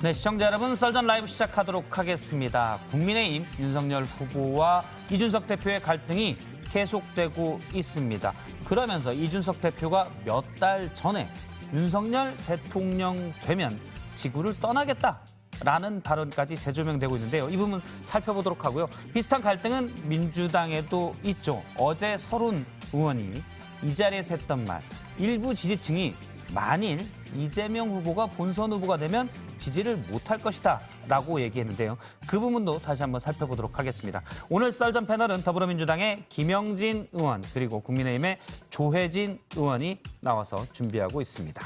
네, 시청자 여러분, 썰전 라이브 시작하도록 하겠습니다. 국민의힘 윤석열 후보와 이준석 대표의 갈등이 계속되고 있습니다. 그러면서 이준석 대표가 몇 달 전에 윤석열 대통령 되면 지구를 떠나겠다라는 발언까지 재조명되고 있는데요. 이 부분 살펴보도록 하고요. 비슷한 갈등은 민주당에도 있죠. 어제 서른 의원이 이 자리에서 했던 말, 일부 지지층이 만일 이재명 후보가 본선 후보가 되면 지지를 못할 것이다 라고 얘기했는데요. 그 부분도 다시 한번 살펴보도록 하겠습니다. 오늘 썰전 패널은 더불어민주당의 김영진 의원 그리고 국민의힘의 조혜진 의원이 나와서 준비하고 있습니다.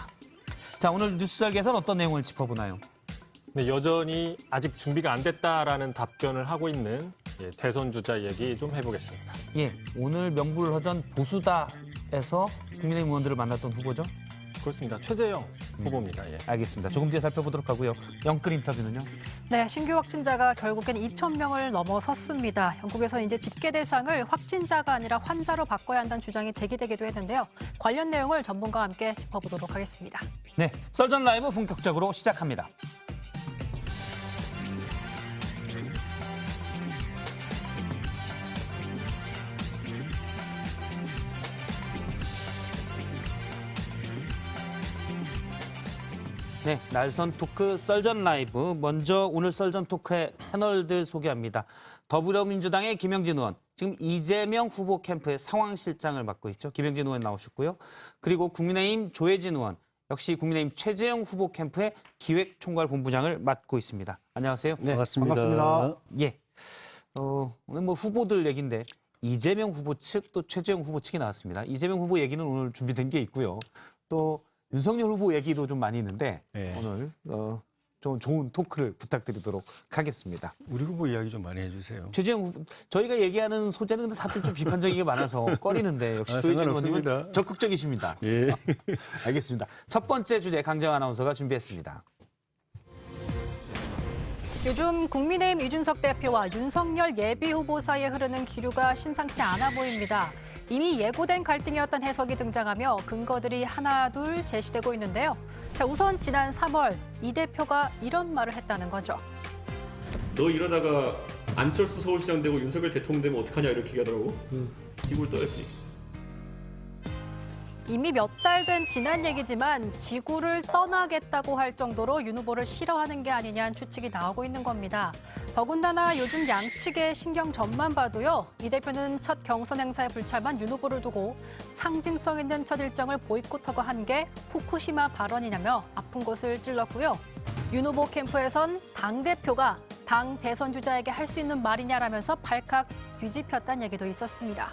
자, 오늘 뉴스 설계에서는 어떤 내용을 짚어보나요? 네, 여전히 아직 준비가 안 됐다라는 답변을 하고 있는 대선 주자 얘기 좀 해보겠습니다. 예, 오늘 명불허전 보수다에서 국민의힘 의원들을 만났던 후보죠? 그렇습니다. 최재형 후보입니다. 예. 알겠습니다. 조금 뒤에 살펴보도록 하고요. 영끌 인터뷰는요? 네, 신규 확진자가 결국엔 2,000명을 넘어섰습니다. 영국에서 이제 집계 대상을 확진자가 아니라 환자로 바꿔야 한다는 주장이 제기되기도 했는데요. 관련 내용을 전문가와 함께 짚어보도록 하겠습니다. 네, 썰전 라이브 본격적으로 시작합니다. 네, 날선 토크 썰전 라이브. 먼저 오늘 썰전 토크의 패널들 소개합니다. 더불어민주당의 김영진 의원, 지금 이재명 후보 캠프의 상황실장을 맡고 있죠. 김영진 의원 나오셨고요. 그리고 국민의힘 조혜진 의원, 역시 국민의힘 최재형 후보 캠프의 기획총괄본부장을 맡고 있습니다. 안녕하세요. 네, 반갑습니다. 예, 오늘 뭐 후보들 얘기인데 이재명 후보 측 또 최재형 후보 측이 나왔습니다. 이재명 후보 얘기는 오늘 준비된 게 있고요. 또 윤석열 후보 얘기도 좀 많이 있는데 네. 오늘 좀 좋은 토크를 부탁드리도록 하겠습니다. 우리 후보 이야기 좀 많이 해주세요. 최재형 후보, 저희가 얘기하는 소재는 다들 좀 비판적인 게 많아서 꺼리는데 역시 조혜진 의원님은 적극적이십니다. 예. 알겠습니다. 첫 번째 주제 강정아 아나운서가 준비했습니다. 요즘 국민의힘 이준석 대표와 윤석열 예비후보 사이에 흐르는 기류가 심상치 않아 보입니다. 이미 예고된 갈등이었던 해석이 등장하며 근거들이 하나둘 제시되고 있는데요. 자, 우선 지난 3월 이 대표가 이런 말을 했다는 거죠. 너 이러다가 안철수 서울시장 되고 윤석열 대통령 되면 어떡하냐 이렇게 얘기하더라고. 지구를 떠야지. 이미 몇 달 된 지난 얘기지만 지구를 떠나겠다고 할 정도로 윤 후보를 싫어하는 게 아니냐는 추측이 나오고 있는 겁니다. 더군다나 요즘 양측의 신경전만 봐도요. 이 대표는 첫 경선 행사에 불참한 윤 후보를 두고 상징성 있는 첫 일정을 보이콧하고 한 게 후쿠시마 발언이냐며 아픈 곳을 찔렀고요. 윤 후보 캠프에선 당대표가 당 대선 주자에게 할 수 있는 말이냐라면서 발칵 뒤집혔다는 얘기도 있었습니다.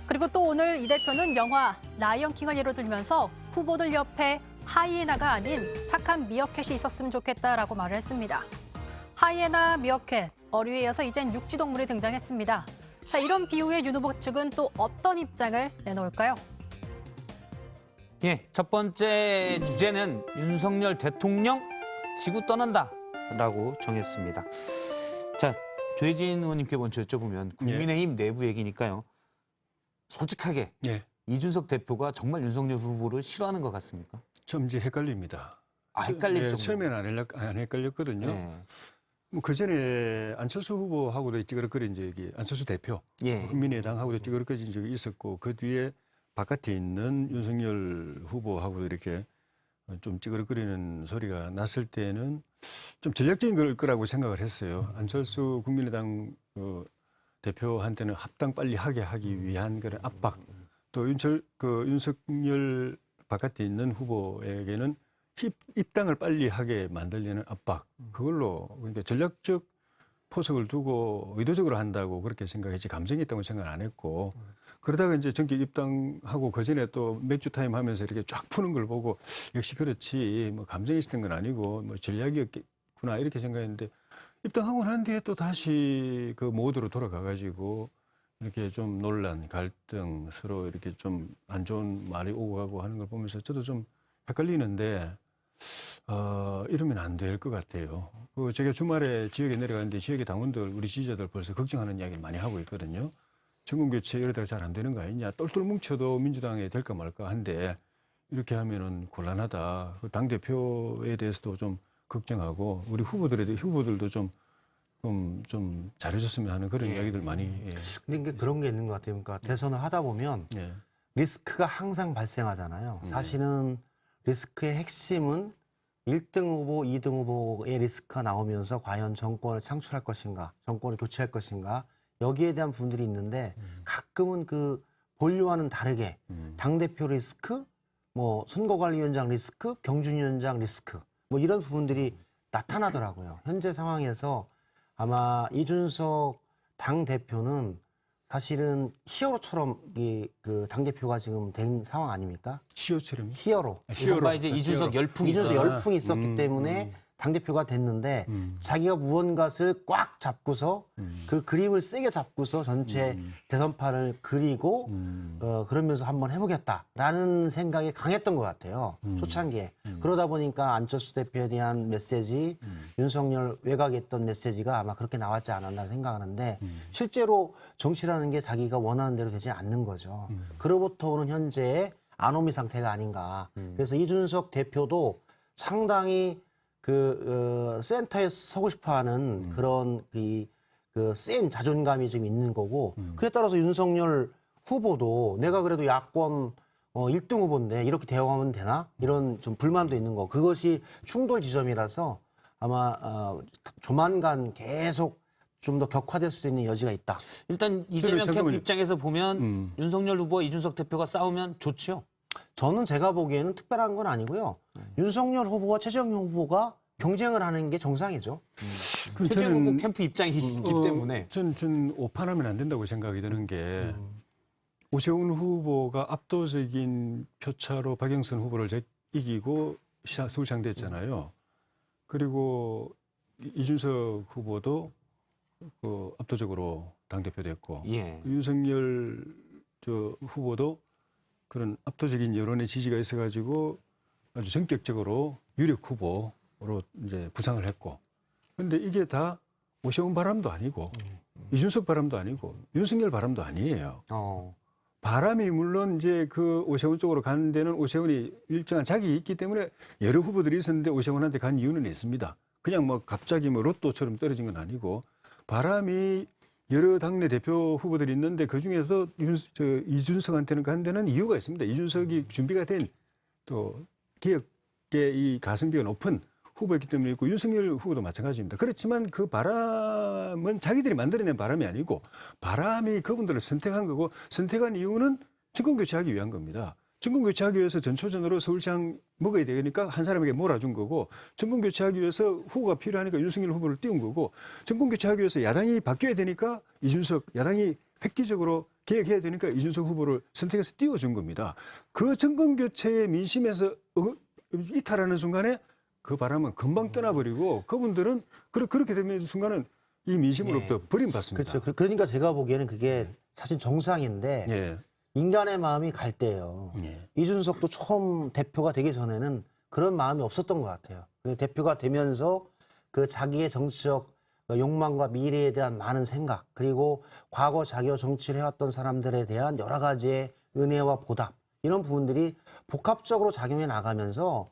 그리고 또 오늘 이 대표는 영화 라이언킹을 예로 들면서 후보들 옆에 하이에나가 아닌 착한 미어캣이 있었으면 좋겠다라고 말을 했습니다. 하이에나, 미어캣, 어류에 이어서 이젠 육지동물이 등장했습니다. 자, 이런 비유에 윤 후보 측은 또 어떤 입장을 내놓을까요? 예, 첫 번째 주제는 윤석열 대통령 지구 떠난다라고 정했습니다. 자, 조혜진 의원님께 먼저 여쭤보면 국민의힘 내부 얘기니까요. 솔직하게 이준석 대표가 정말 윤석열 후보를 싫어하는 것 같습니까? 좀 이제 헷갈립니다. 헷갈릴 정도. 처음에는 안 헷갈렸거든요. 뭐 그전에 안철수 후보하고도 찌그러거린 적이 안철수 대표, 국민의당하고도 찌그러거린 적이 있었고 그 뒤에 바깥에 있는 윤석열 후보하고도 이렇게 좀 찌그러거리는 소리가 났을 때는 좀 전략적인 걸 거라고 생각을 했어요. 안철수 국민의당 대표한테는 합당 빨리 하기 위한 그런 압박, 또 윤석열 바깥에 있는 후보에게는 입당을 빨리 하게 만들려는 압박, 그걸로 그러니까 전략적 포석을 두고 의도적으로 한다고 그렇게 생각했지 감정이 있다고 생각 안 했고, 그러다가 이제 정기 입당하고 그 전에 또 맥주 타임 하면서 이렇게 쫙 푸는 걸 보고 역시 그렇지 뭐 감정이 있었던 건 아니고 뭐 전략이었구나 이렇게 생각했는데, 입당하고 난 뒤에 또 다시 그 모드로 돌아가가지고 이렇게 좀 논란, 갈등, 서로 이렇게 좀 안 좋은 말이 오고 가고 하는 걸 보면서 저도 좀 헷갈리는데, 이러면 안 될 것 같아요. 제가 주말에 지역에 내려가는데 지역의 당원들, 우리 지지자들 벌써 걱정하는 이야기를 많이 하고 있거든요. 정권교체 이러다가 잘 안 되는 거 아니냐. 똘똘 뭉쳐도 민주당에 될까 말까 한데 이렇게 하면은 곤란하다. 당대표에 대해서도 좀 걱정하고 우리 후보들도 좀 잘해줬으면 하는 그런 이야기들 많이. 예. 근데 이게 그런 게 있는 것 같아요. 그러니까 대선을 하다 보면 예. 리스크가 항상 발생하잖아요. 사실은 리스크의 핵심은 1등 후보, 2등 후보의 리스크가 나오면서 과연 정권을 창출할 것인가, 정권을 교체할 것인가, 여기에 대한 부분들이 있는데 가끔은 그 본류와는 다르게 당대표 리스크, 뭐 선거관리위원장 리스크, 경준위원장 리스크, 뭐 이런 부분들이 나타나더라고요. 현재 상황에서 아마 이준석 당대표는 사실은 히어로처럼 그 당대표가 지금 된 상황 아닙니까? 시어처럼. 히어로. 이른바 이제 이준석 열풍이 이준석 있었죠. 열풍이 있었기 때문에 당대표가 됐는데 자기가 무언가를 꽉 잡고서 그 그림을 세게 잡고서 전체 대선판을 그리고 그러면서 한번 해보겠다라는 생각이 강했던 것 같아요. 초창기에. 그러다 보니까 안철수 대표에 대한 메시지, 윤석열 외곽했던 메시지가 아마 그렇게 나왔지 않았나 생각하는데 실제로 정치라는 게 자기가 원하는 대로 되지 않는 거죠. 그로부터 오는 현재의 아노미 상태가 아닌가. 그래서 이준석 대표도 상당히 센터에 서고 싶어하는 그런 센 자존감이 좀 있는 거고 그에 따라서 윤석열 후보도 내가 그래도 야권 1등 후보인데 이렇게 대응하면 되나? 이런 좀 불만도 있는 거. 그것이 충돌 지점이라서 아마 조만간 계속 좀 더 격화될 수 있는 여지가 있다. 일단 이재명 캠프 잠깐만요. 입장에서 보면 윤석열 후보와 이준석 대표가 싸우면 좋죠. 저는 제가 보기에는 특별한 건 아니고요. 윤석열 후보와 최재형 후보가 경쟁을 하는 게 정상이죠. 최재형 후보 캠프 입장이 있기 때문에. 전 오판하면 안 된다고 생각이 드는 게 오세훈 후보가 압도적인 표차로 박영선 후보를 이기고 서울시장 됐잖아요. 그리고 이준석 후보도 압도적으로 당대표 됐고 예. 윤석열 후보도 그런 압도적인 여론의 지지가 있어가지고 아주 전격적으로 유력 후보로 이제 부상을 했고, 그런데 이게 다 오세훈 바람도 아니고 이준석 바람도 아니고 윤석열 바람도 아니에요. 바람이 물론 이제 그 오세훈 쪽으로 가는 데는 오세훈이 일정한 자격이 있기 때문에 여러 후보들이 있었는데 오세훈한테 간 이유는 있습니다. 그냥 뭐 갑자기 뭐 로또처럼 떨어진 건 아니고 바람이 여러 당내 대표 후보들이 있는데 그중에서 이준석한테는 간 데는 이유가 있습니다. 이준석이 준비가 된 또 개혁의 이 가성비가 높은 후보였기 때문에 있고 윤석열 후보도 마찬가지입니다. 그렇지만 그 바람은 자기들이 만들어낸 바람이 아니고 바람이 그분들을 선택한 거고 선택한 이유는 정권 교체하기 위한 겁니다. 정권 교체하기 위해서 전초전으로 서울시장 먹어야 되니까 한 사람에게 몰아준 거고 정권 교체하기 위해서 후보가 필요하니까 윤석열 후보를 띄운 거고 정권 교체하기 위해서 야당이 바뀌어야 되니까 이준석 야당이 획기적으로 개혁해야 되니까 이준석 후보를 선택해서 띄워준 겁니다. 그 정권 교체의 민심에서 이탈하는 순간에 그 바람은 금방 떠나버리고 그분들은 그렇게 되면 순간은 이 민심으로부터 버림받습니다. 그렇죠. 그러니까 제가 보기에는 그게 사실 정상인데 예. 인간의 마음이 갈 때예요. 이준석도 처음 대표가 되기 전에는 그런 마음이 없었던 것 같아요. 대표가 되면서 그 자기의 정치적 욕망과 미래에 대한 많은 생각, 그리고 과거 자기가 정치를 해왔던 사람들에 대한 여러 가지의 은혜와 보답, 이런 부분들이 복합적으로 작용해 나가면서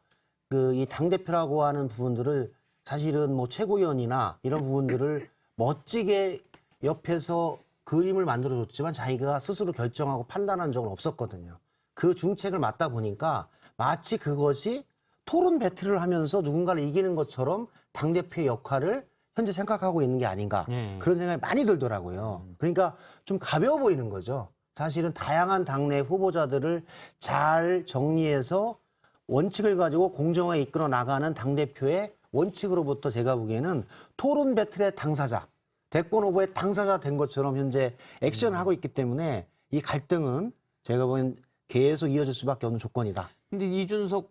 이 당대표라고 하는 부분들을 사실은 뭐 최고위원이나 이런 부분들을 멋지게 옆에서 그림을 만들어줬지만 자기가 스스로 결정하고 판단한 적은 없었거든요. 그 중책을 맡다 보니까 마치 그것이 토론 배틀을 하면서 누군가를 이기는 것처럼 당대표의 역할을 현재 생각하고 있는 게 아닌가. 그런 생각이 많이 들더라고요. 그러니까 좀 가벼워 보이는 거죠. 사실은 다양한 당내 후보자들을 잘 정리해서 원칙을 가지고 공정하게 이끌어 나가는 당대표의 원칙으로부터 제가 보기에는 토론 배틀의 당사자, 대권 후보의 당사자 된 것처럼 현재 액션을 하고 있기 때문에 이 갈등은 제가 보기엔 계속 이어질 수밖에 없는 조건이다. 근데 이준석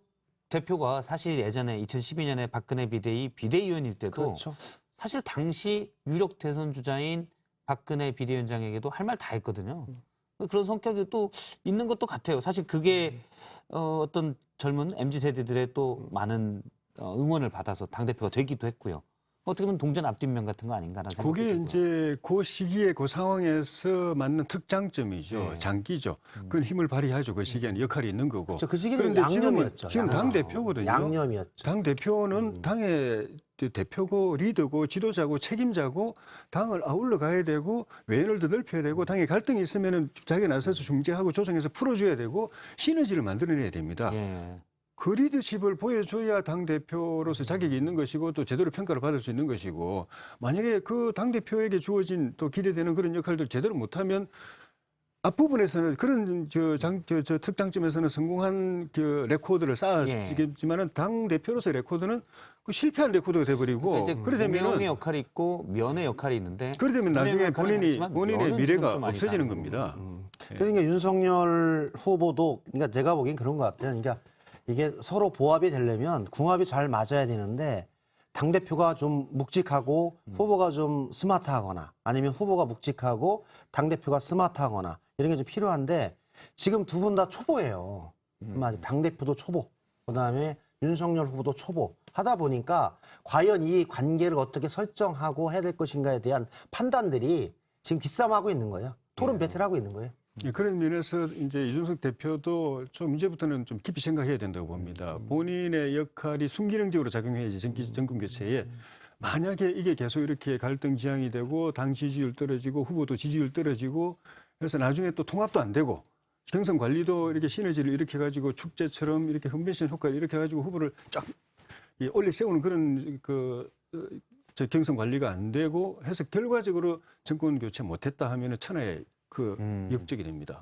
대표가 사실 예전에 2012년에 박근혜 비대위원일 때도 그렇죠. 사실 당시 유력 대선 주자인 박근혜 비대위원장에게도 할 말 다 했거든요. 그런 성격이 또 있는 것도 같아요. 사실 그게 어떤 젊은 MZ 세대들의 또 많은 응원을 받아서 당대표가 되기도 했고요. 어떻게 보면 동전 앞뒷면 같은 거 아닌가라는 생각이 그게 들고요. 이제 그 시기에 그 상황에서 맞는 특장점이죠. 네. 장기죠. 그건 힘을 발휘하죠. 그 시기에는 역할이 있는 거고. 그 시기는 그런데 양념이었죠. 지금 당 대표거든요. 양념이었죠. 당 대표는 당의 대표고 리더고 지도자고 책임자고 당을 아울러 가야 되고 외연을 더 넓혀야 되고 당에 갈등이 있으면은 자기가 나서서 중재하고 조정해서 풀어줘야 되고 시너지를 만들어내야 됩니다. 예. 그 리더십을 보여줘야 당 대표로서 자격이 있는 것이고 또 제대로 평가를 받을 수 있는 것이고 만약에 그 당 대표에게 주어진 또 기대되는 그런 역할들 제대로 못하면 앞부분에서는 그런 저 특장점에서는 성공한 그 레코드를 쌓아지겠지만은 당 대표로서 레코드는 그 실패한 레코드가 돼버리고 그러니까 그래 명의 되면은 역할이 있고 면의 역할이 있는데 그래 되면 나중에 분명한 역할은 하지만 본인의 면은 미래가 지금 좀 많이 없어지는 다르고. 겁니다. 그러니까 윤석열 후보도 그러니까 제가 보기엔 그런 것 같아요. 그러니까 이게 서로 보합이 되려면 궁합이 잘 맞아야 되는데 당대표가 좀 묵직하고 후보가 좀 스마트하거나 아니면 후보가 묵직하고 당대표가 스마트하거나 이런 게 좀 필요한데 지금 두 분 다 초보예요. 한마디 당대표도 초보, 그다음에 윤석열 후보도 초보 하다 보니까 과연 이 관계를 어떻게 설정하고 해야 될 것인가에 대한 판단들이 지금 기싸움하고 있는 거예요. 토론 배틀하고 있는 거예요. 예, 그런 면에서 이제 이준석 대표도 좀 이제부터는 좀 깊이 생각해야 된다고 봅니다. 본인의 역할이 순기능적으로 작용해야지 정권 교체에 만약에 이게 계속 이렇게 갈등 지향이 되고 당 지지율 떨어지고 후보도 지지율 떨어지고 그래서 나중에 또 통합도 안 되고 경선 관리도 이렇게 시너지를 일으켜 가지고 축제처럼 이렇게 컨벤션 효과를 일으켜 가지고 후보를 쫙 올려 세우는 그런 저 경선 관리가 안 되고 해서 결과적으로 정권 교체 못했다 하면은 천하의 그 역적이 됩니다.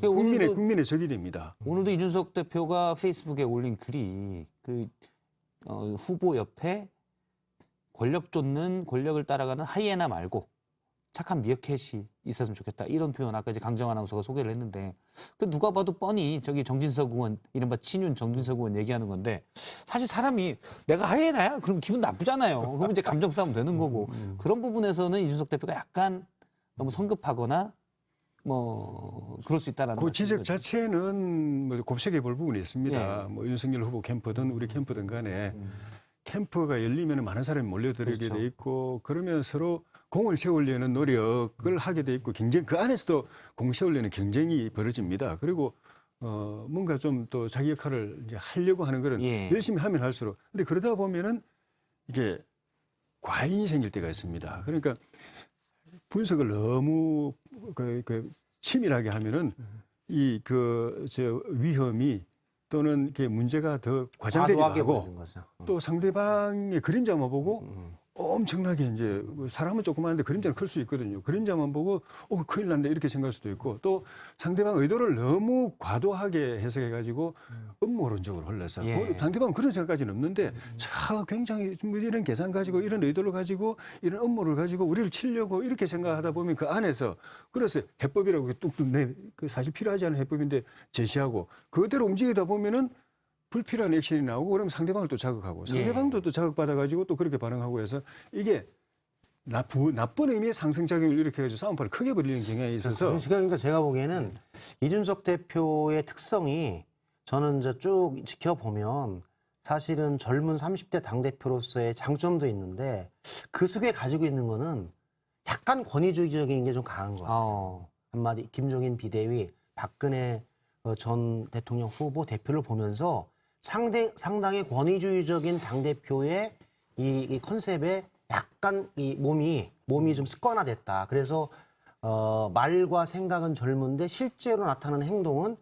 그러니까 국민의 적이 됩니다. 오늘도 이준석 대표가 페이스북에 올린 글이 후보 옆에 권력 쫓는 권력을 따라가는 하이에나 말고 착한 미어캣이 있었으면 좋겠다. 이런 표현 아까 이제 강정 아나운서가 소개를 했는데 그 누가 봐도 뻔히 저기 정진석 의원 이른바 친윤 정진석 의원 얘기하는 건데 사실 사람이 내가 하이에나야? 그럼 기분 나쁘잖아요. 그럼 이제 감정 싸움 되는 거고 그런 부분에서는 이준석 대표가 약간 너무 성급하거나 뭐 그럴 수 있다라는 그 지적 거죠. 자체는 뭐 곱씹어 볼 부분이 있습니다. 예. 뭐 윤석열 후보 캠프든 우리 캠프든 간에 캠프가 열리면 많은 사람이 몰려들게 그렇죠. 돼 있고 그러면 서로 공을 세우려는 노력을 하게 돼 있고 경쟁 그 안에서도 공 세우려는 경쟁이 벌어집니다. 그리고 뭔가 좀 또 자기 역할을 이제 하려고 하는 그런 예. 열심히 하면 할수록 근데 그러다 보면은 이게 과잉이 생길 때가 있습니다. 그러니까 분석을 너무 치밀하게 하면은 저 위험이 또는 그 문제가 더 과장되기도 과도하게 하고 보이는 거죠. 또 상대방의 그림자만 보고 엄청나게 이제 사람은 조그마한데 그림자는 클 수 있거든요. 그림자만 보고 큰일 났네 이렇게 생각할 수도 있고 또 상대방 의도를 너무 과도하게 해석해가지고 음모론적으로 흘러서 예. 상대방은 그런 생각까지는 없는데 굉장히 뭐 이런 계산 가지고 이런 의도를 가지고 이런 음모를 가지고 우리를 치려고 이렇게 생각하다 보면 그 안에서 그래서 해법이라고 뚝뚝 그 사실 필요하지 않은 해법인데 제시하고 그대로 움직이다 보면은 불필요한 액션이 나오고 그러면 상대방을 또 자극하고 상대방도 또 자극받아가지고 또 그렇게 반응하고 해서 이게 나쁜 의미의 상승작용을 일으켜가지고 싸움판을 크게 벌리는 경향이 있어서 그러니까 제가 보기에는 이준석 대표의 특성이 저는 이제 쭉 지켜보면 사실은 젊은 30대 당대표로서의 장점도 있는데 그 속에 가지고 있는 거는 약간 권위주의적인 게 좀 강한 것 같아요. 한마디 김종인 비대위, 박근혜 전 대통령 후보 대표를 보면서 상당히 권위주의적인 당대표의 이 컨셉에 약간 이 몸이 좀 습관화됐다. 그래서 말과 생각은 젊은데 실제로 나타나는 행동은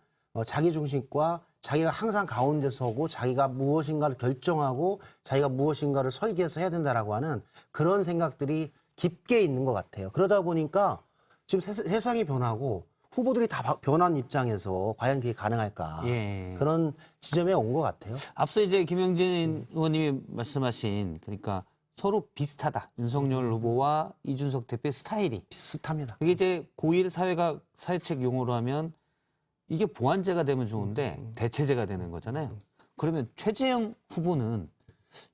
자기중심과 자기가 항상 가운데 서고 자기가 무엇인가를 결정하고 자기가 무엇인가를 설계해서 해야 된다라고 하는 그런 생각들이 깊게 있는 것 같아요. 그러다 보니까 지금 세상이 변하고 후보들이 다 변한 입장에서 과연 그게 가능할까 예. 그런 지점에 온 것 같아요. 앞서 이제 김영진 의원님이 말씀하신 그러니까 서로 비슷하다. 윤석열 후보와 이준석 대표의 스타일이 비슷합니다. 그게 이제 고1 사회책 용어로 하면 이게 보완제가 되면 좋은데 대체제가 되는 거잖아요. 그러면 최재형 후보는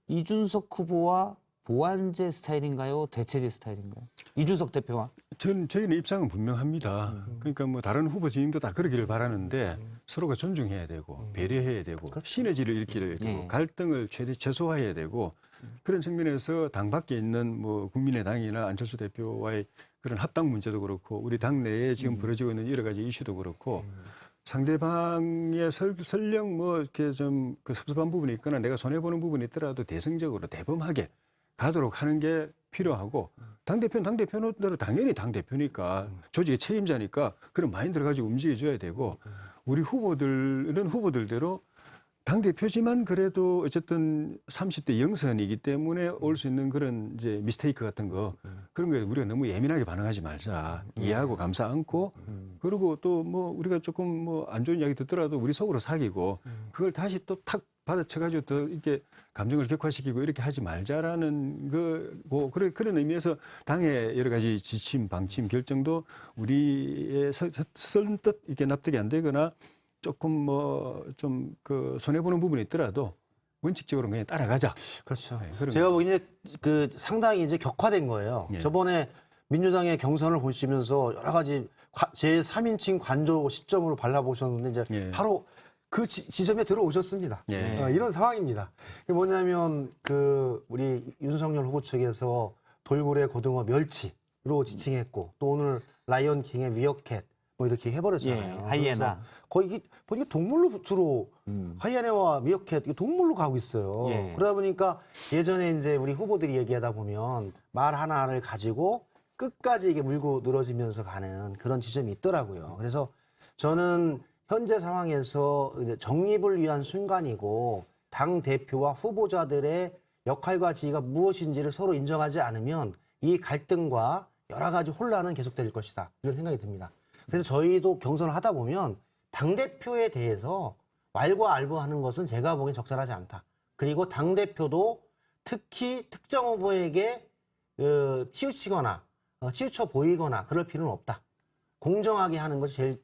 이준석 후보와 보완제 스타일인가요? 대체제 스타일인가요? 이준석 대표와? 저희는 입장은 분명합니다. 그러니까 뭐 다른 후보 진영도 다 그러기를 바라는데 서로가 존중해야 되고 배려해야 되고 시너지를 일으켜야 되고 갈등을 최소화해야 되고 그런 측면에서 당 밖에 있는 뭐 국민의당이나 안철수 대표와의 그런 합당 문제도 그렇고 우리 당 내에 지금 벌어지고 있는 여러 가지 이슈도 그렇고 상대방의 설령 뭐 이렇게 좀 그 섭섭한 부분이 있거나 내가 손해보는 부분이 있더라도 대승적으로 대범하게 가도록 하는 게 필요하고 당대표는 당대표대로 당연히 당대표니까 조직의 책임자니까 그런 마인드를 가지고 움직여줘야 되고 우리 후보들은 후보들대로 당대표지만 그래도 어쨌든 30대 영선이기 때문에 올 수 있는 그런 이제 미스테이크 같은 거 그런 거에 우리가 너무 예민하게 반응하지 말자. 이해하고 감사 안고 그리고 또 뭐 우리가 조금 뭐 안 좋은 이야기 듣더라도 우리 속으로 사귀고 그걸 다시 또 탁 받아쳐가지고 더 이렇게 감정을 격화시키고 이렇게 하지 말자라는 뭐 그런 의미에서 당의 여러 가지 지침, 방침, 결정도 우리의 선뜻 이렇게 납득이 안 되거나 조금 뭐 좀 그 손해 보는 부분이 있더라도 원칙적으로는 그냥 따라가자. 그렇죠. 네, 그런 제가 거죠. 보기에는 그 상당히 이제 격화된 거예요. 예. 저번에 민주당의 경선을 보시면서 여러 가지 제 3인칭 관조 시점으로 발라보셨는데 이제 예. 바로 그 지점에 들어오셨습니다. 예. 이런 상황입니다. 이게 뭐냐면 그 우리 윤석열 후보 측에서 돌고래, 고등어, 멸치로 지칭했고 또 오늘 라이언 킹의 미어캣 뭐 이렇게 해버렸잖아요. 예, 하이에나. 그래서 거의 이게 보니까 동물로 주로 하이에나와 미어캣 이게 동물로 가고 있어요. 예. 그러다 보니까 예전에 이제 우리 후보들이 얘기하다 보면 말 하나를 가지고 끝까지 이게 물고 늘어지면서 가는 그런 지점이 있더라고요. 그래서 저는 현재 상황에서 이제 정립을 위한 순간이고 당 대표와 후보자들의 역할과 지위가 무엇인지를 서로 인정하지 않으면 이 갈등과 여러 가지 혼란은 계속될 것이다. 이런 생각이 듭니다. 그래서 저희도 경선을 하다 보면 당대표에 대해서 왈가왈부하는 것은 제가 보기엔 적절하지 않다. 그리고 당대표도 특히 특정 후보에게 치우치거나 치우쳐 보이거나 그럴 필요는 없다. 공정하게 하는 것이 제일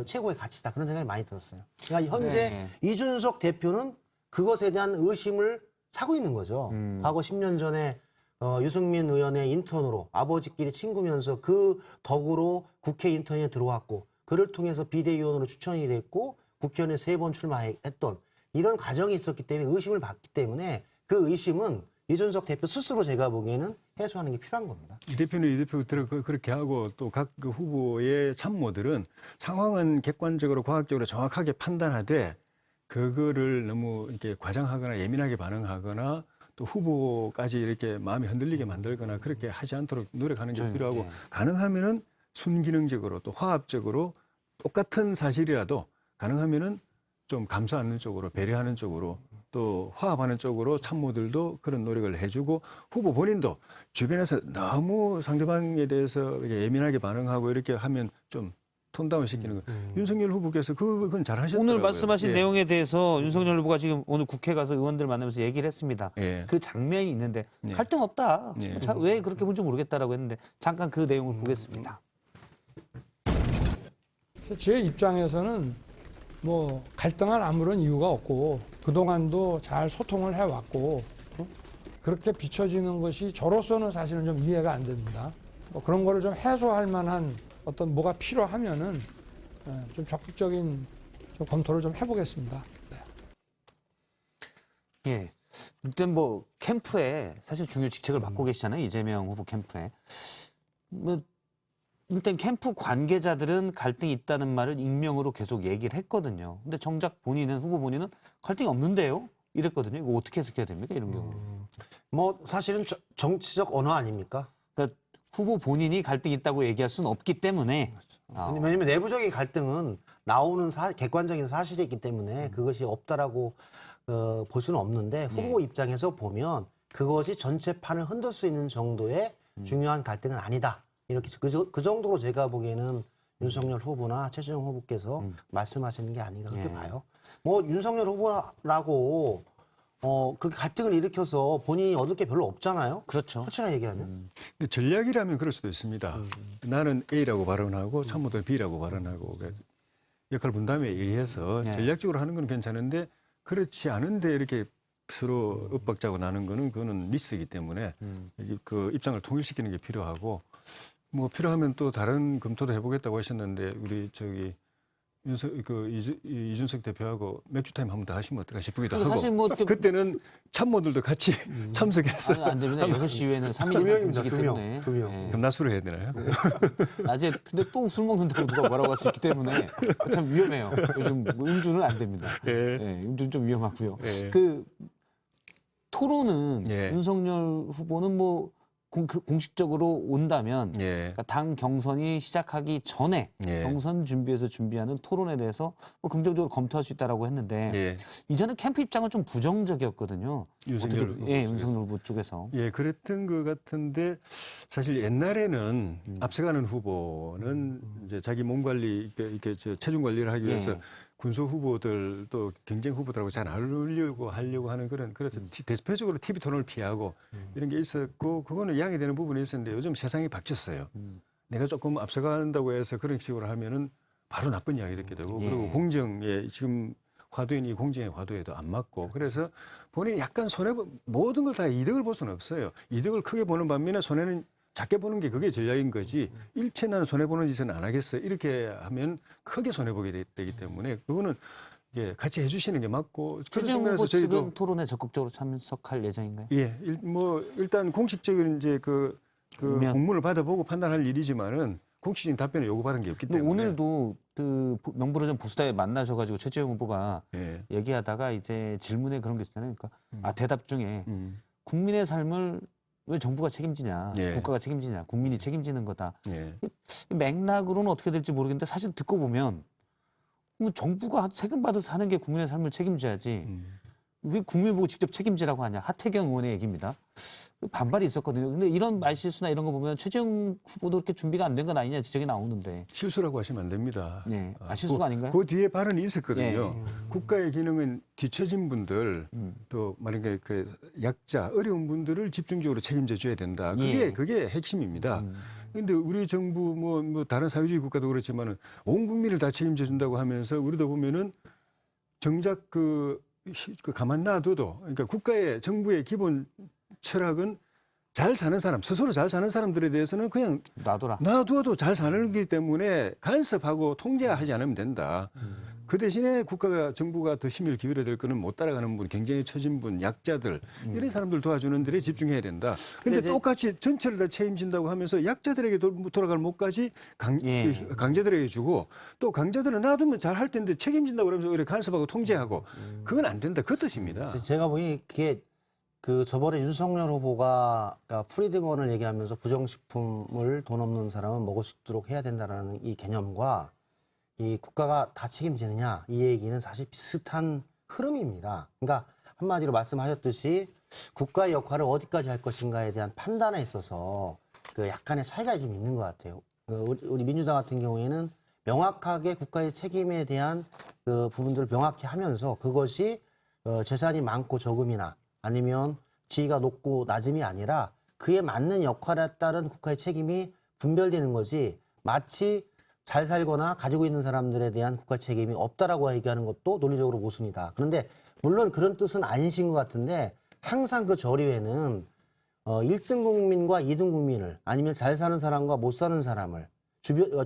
최고의 가치다. 그런 생각이 많이 들었어요. 그러니까 현재 네. 이준석 대표는 그것에 대한 의심을 사고 있는 거죠. 과거 10년 전에 유승민 의원의 인턴으로 아버지끼리 친구면서 그 덕으로 국회 인턴에 들어왔고 그를 통해서 비대위원으로 추천이 됐고 국회의원에 3번 출마했던 이런 과정이 있었기 때문에 의심을 받기 때문에 그 의심은 이준석 대표 스스로 제가 보기에는 해소하는 게 필요한 겁니다. 이 대표는 이 대표가 그렇게 하고 또 각 그 후보의 참모들은 상황은 객관적으로 과학적으로 정확하게 판단하되 그거를 너무 이렇게 과장하거나 예민하게 반응하거나 또 후보까지 이렇게 마음이 흔들리게 만들거나 그렇게 하지 않도록 노력하는 게 필요하고 가능하면은 순기능적으로 또 화합적으로 똑같은 사실이라도 가능하면은 좀 감사하는 쪽으로 배려하는 쪽으로 또 화합하는 쪽으로 참모들도 그런 노력을 해주고 후보 본인도 주변에서 너무 상대방에 대해서 이렇게 예민하게 반응하고 이렇게 하면 좀 톤다운 시키는 거. 윤석열 후보께서 그건 잘 하셨더라고요. 오늘 말씀하신 예. 내용에 대해서 윤석열 후보가 지금 오늘 국회 가서 의원들 만나면서 얘기를 했습니다. 예. 그 장면이 있는데 예. 갈등 없다. 예. 자, 왜 그렇게 본지 모르겠다라고 했는데 잠깐 그 내용을 보겠습니다. 그래서 제 입장에서는 뭐 갈등할 아무런 이유가 없고 그동안도 잘 소통을 해왔고 그렇게 비춰지는 것이 저로서는 사실은 좀 이해가 안 됩니다. 뭐 그런 거를 좀 해소할 만한 어떤 뭐가 필요하면은 좀 적극적인 좀 검토를 좀 해보겠습니다. 네. 예. 일단 뭐 캠프에 사실 중요 직책을 맡고 계시잖아요. 이재명 후보 캠프에. 뭐 일단 캠프 관계자들은 갈등이 있다는 말을 익명으로 계속 얘기를 했거든요. 근데 정작 후보 본인은 갈등이 없는데요? 이랬거든요. 이거 어떻게 해석해야 됩니까? 이런 경우. 뭐 사실은 정치적 언어 아닙니까? 그러니까 후보 본인이 갈등이 있다고 얘기할 수는 없기 때문에. 왜냐하면 내부적인 갈등은 나오는 객관적인 사실이 있기 때문에 그것이 없다라고 볼 수는 없는데 후보 입장에서 보면 그것이 전체 판을 흔들 수 있는 정도의 중요한 갈등은 아니다. 이렇게 그 정도로 제가 보기에는 윤석열 후보나 최재형 후보께서 말씀하시는 게 아닌가 그렇게 봐요. 뭐 윤석열 후보라고 그렇게 갈등을 일으켜서 본인이 얻을 게 별로 없잖아요. 그렇죠. 솔직하게 얘기하면. 근데 전략이라면 그럴 수도 있습니다. 나는 A라고 발언하고 참모들 B라고 발언하고 역할 분담에 의해서 전략적으로 하는 건 괜찮은데 그렇지 않은데 이렇게 서로 윽박자고 나는 거는 그거는 미스이기 때문에 그 입장을 통일시키는 게 필요하고 뭐 필요하면 또 다른 검토도 해보겠다고 하셨는데 우리 저기 이준석 대표하고 맥주 타임 한번 더 하시면 어떨까 싶기도 하고. 사실 뭐 그때는 참모들도 같이 참석해서 안 되면 6시 이후에는 3인 금지기 때문에. 두 명. 예. 낮술을 해야 되나요? 낮에 근데 또 술 먹는다고 누가 뭐라고 할 수 있기 때문에 참 위험해요. 요즘 뭐 음주는 안 됩니다. 예. 예, 음주는 좀 위험하고요. 예. 그 토론은 예. 윤석열 후보는 뭐 공식적으로 온다면 예. 그러니까 당 경선이 시작하기 전에 예. 경선 준비해서 준비하는 토론에 대해서 뭐 긍정적으로 검토할 수 있다라고 했는데 예. 이전에 캠프 입장은 좀 부정적이었거든요. 윤석열 어떻게- 후보 예, 쪽에서. 윤석열 후보 쪽에서. 예, 그랬던 것 같은데 사실 옛날에는 앞서가는 후보는 이제 자기 몸 관리, 이렇게 체중 관리를 하기 위해서 예. 군소 후보들 또 경쟁 후보들하고 잘 안 어울리려고 하려고 하는 그래서 대표적으로 TV 토론을 피하고 이런 게 있었고 그거는 이야기 되는 부분이 있었는데 요즘 세상이 바뀌었어요. 내가 조금 앞서간다고 해서 그런 식으로 하면은 바로 나쁜 이야기 듣게 되고 예. 그리고 공정에 지금 화두인 이 공정의 화두에도 안 맞고 그래서 본인이 약간 모든 걸 다 이득을 볼 수는 없어요. 이득을 크게 보는 반면에 손해는 작게 보는 게 그게 전략인 거지 일체 나는 손해보는 짓은 안 하겠어 이렇게 하면 크게 손해보게 되기 때문에 그거는 예, 같이 해주시는 게 맞고 그런 최재형 후보 측면에서 측은 저희도 토론에 적극적으로 참석할 예정인가요? 예, 일단 공식적인 이제 그 면. 공문을 받아보고 판단할 일이지만은 공식적인 답변을 요구받은 게 없기 근데 때문에 오늘도 그 명불허전 보수다에 만나셔가지고 최재형 후보가 예. 얘기하다가 이제 질문에 그런 게 있잖아요. 그러니까 대답 중에 음, 국민의 삶을 왜 정부가 책임지냐, 예. 국가가 책임지냐, 국민이 책임지는 거다. 예. 맥락으로는 어떻게 될지 모르겠는데 사실 듣고 보면 뭐 정부가 세금 받아서 사는 게 국민의 삶을 책임져야지. 왜 국민 보고 직접 책임지라고 하냐. 하태경 의원의 얘기입니다. 반발이 있었거든요. 근데 이런 말실수나 이런 거 보면 최재형 후보도 그렇게 준비가 안 된 건 아니냐 지적이 나오는데. 실수라고 하시면 안 됩니다. 예. 실수가 아닌가요? 그 뒤에 발언이 있었거든요. 예. 국가의 기능은 뒤처진 분들 또 말하는 그 약자, 어려운 분들을 집중적으로 책임져 줘야 된다. 그게 핵심입니다. 근데 우리 정부 뭐 다른 사회주의 국가도 그렇지만은 온 국민을 다 책임져 준다고 하면서 우리도 보면은 정작 가만 놔둬도 그러니까 국가의 정부의 기본 철학은 잘 사는 사람, 스스로 잘 사는 사람들에 대해서는 그냥 놔둬라. 놔두어도 잘 사는 거기 때문에 간섭하고 통제하지 않으면 된다. 그 대신에 정부가 더 힘을 기울여야 될 거는 못 따라가는 분, 경쟁에 처진 분, 약자들 이런 사람들 도와주는 데에 집중해야 된다. 근데 똑같이 전체를 다 책임진다고 하면서 약자들에게 돌아갈 목까지 강자들에게 주고 또 강자들은 놔두면 잘 할 텐데 책임진다고 그러면서 오히려 간섭하고 통제하고 그건 안 된다. 그 뜻입니다. 제가 보니 그게 저번에 윤석열 후보가 그러니까 프리드먼을 얘기하면서 부정식품을 돈 없는 사람은 먹을 수 있도록 해야 된다라는 이 개념과 이 국가가 다 책임지느냐 이 얘기는 사실 비슷한 흐름입니다. 그러니까 한마디로 말씀하셨듯이 국가의 역할을 어디까지 할 것인가에 대한 판단에 있어서 약간의 차이가 좀 있는 것 같아요. 우리 민주당 같은 경우에는 명확하게 국가의 책임에 대한 부분들을 명확히 하면서 그것이 재산이 많고 적음이나 아니면 지위가 높고 낮음이 아니라 그에 맞는 역할에 따른 국가의 책임이 분별되는 거지 마치 잘 살거나 가지고 있는 사람들에 대한 국가 책임이 없다라고 얘기하는 것도 논리적으로 모순이다. 그런데 물론 그런 뜻은 아니신 것 같은데 항상 그 저리에는 1등 국민과 2등 국민을 아니면 잘 사는 사람과 못 사는 사람을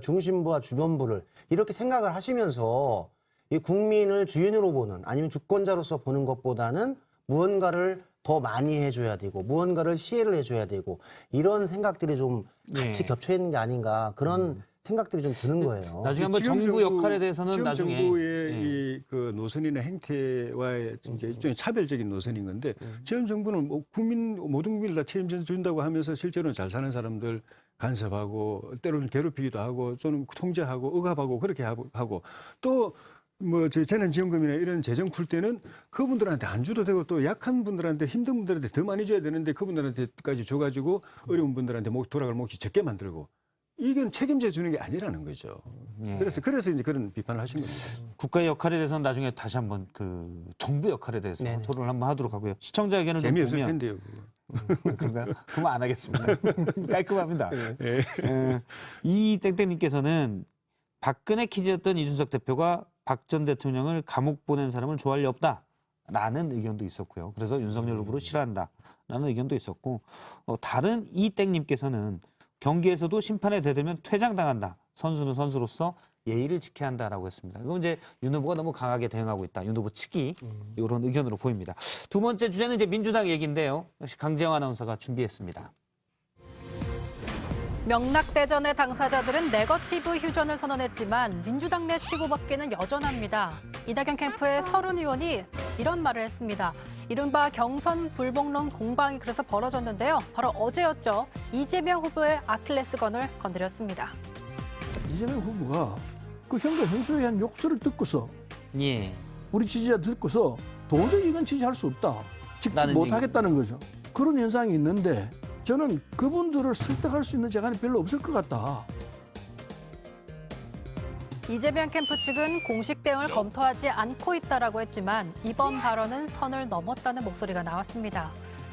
중심부와 주변부를 이렇게 생각을 하시면서 이 국민을 주인으로 보는 아니면 주권자로서 보는 것보다는 무언가를 더 많이 해줘야 되고 무언가를 시혜를 해줘야 되고 이런 생각들이 좀 같이 겹쳐 있는 게 아닌가 그런 생각들이 좀 드는 거예요. 나중에 한번 정부 역할에 대해서는 지금 나중에 정부의 그 노선이나 행태와의 일종의 차별적인 노선인 건데 지금 정부는 모든 국민을 다 책임져 준다고 하면서 실제로는 잘 사는 사람들 간섭하고 때로는 괴롭히기도 하고 또는 통제하고 억압하고 그렇게 하고 또 재난지원금이나 이런 재정 풀 때는 그분들한테 안 줘도 되고 또 약한 분들한테 힘든 분들한테 더 많이 줘야 되는데 그분들한테까지 줘가지고 어려운 분들한테 돌아갈 몫이 적게 만들고 이건 책임져 주는 게 아니라는 거죠. 그래서 이제 그런 비판을 하신 겁니다. 국가의 역할에 대해서는 나중에 다시 한번 정부 역할에 대해서 토론을 한번 하도록 하고요. 시청자 의견을 좀 재미없을 보면 텐데요. 그런가요? 그러면 안 하겠습니다. 깔끔합니다. 이 땡땡님께서는 박근혜 키즈였던 이준석 대표가 박 전 대통령을 감옥 보낸 사람을 좋아할 리 없다라는 의견도 있었고요. 그래서 윤석열 후보를 싫어한다라는 의견도 있었고 다른 이 땡님께서는 경기에서도 심판에 대들면 퇴장당한다. 선수는 선수로서 예의를 지켜야 한다라고 했습니다. 이건 이제 윤 후보가 너무 강하게 대응하고 있다. 윤 후보 측이 이런 의견으로 보입니다. 두 번째 주제는 이제 민주당 얘기인데요. 역시 강재영 아나운서가 준비했습니다. 명락대전의 당사자들은 네거티브 휴전을 선언했지만 민주당 내 치고받기는 여전합니다. 이낙연 캠프의 서른 의원이 이런 말을 했습니다. 이른바 경선 불복론 공방이 그래서 벌어졌는데요. 바로 어제였죠. 이재명 후보의 아킬레스건을 건드렸습니다. 이재명 후보가 그 형도 현수에 한 욕설을 듣고서 예. 우리 지지자 듣고서 도저히 이건 지지할 수 없다. 직접 라는 못하겠다는 거죠. 그런 현상이 있는데 저는 그분들을 설득할 수 있는 재간이 별로 없을 것 같다. 이재명 캠프 측은 공식 대응을 검토하지 않고 있다라고 했지만 이번 발언은 선을 넘었다는 목소리가 나왔습니다.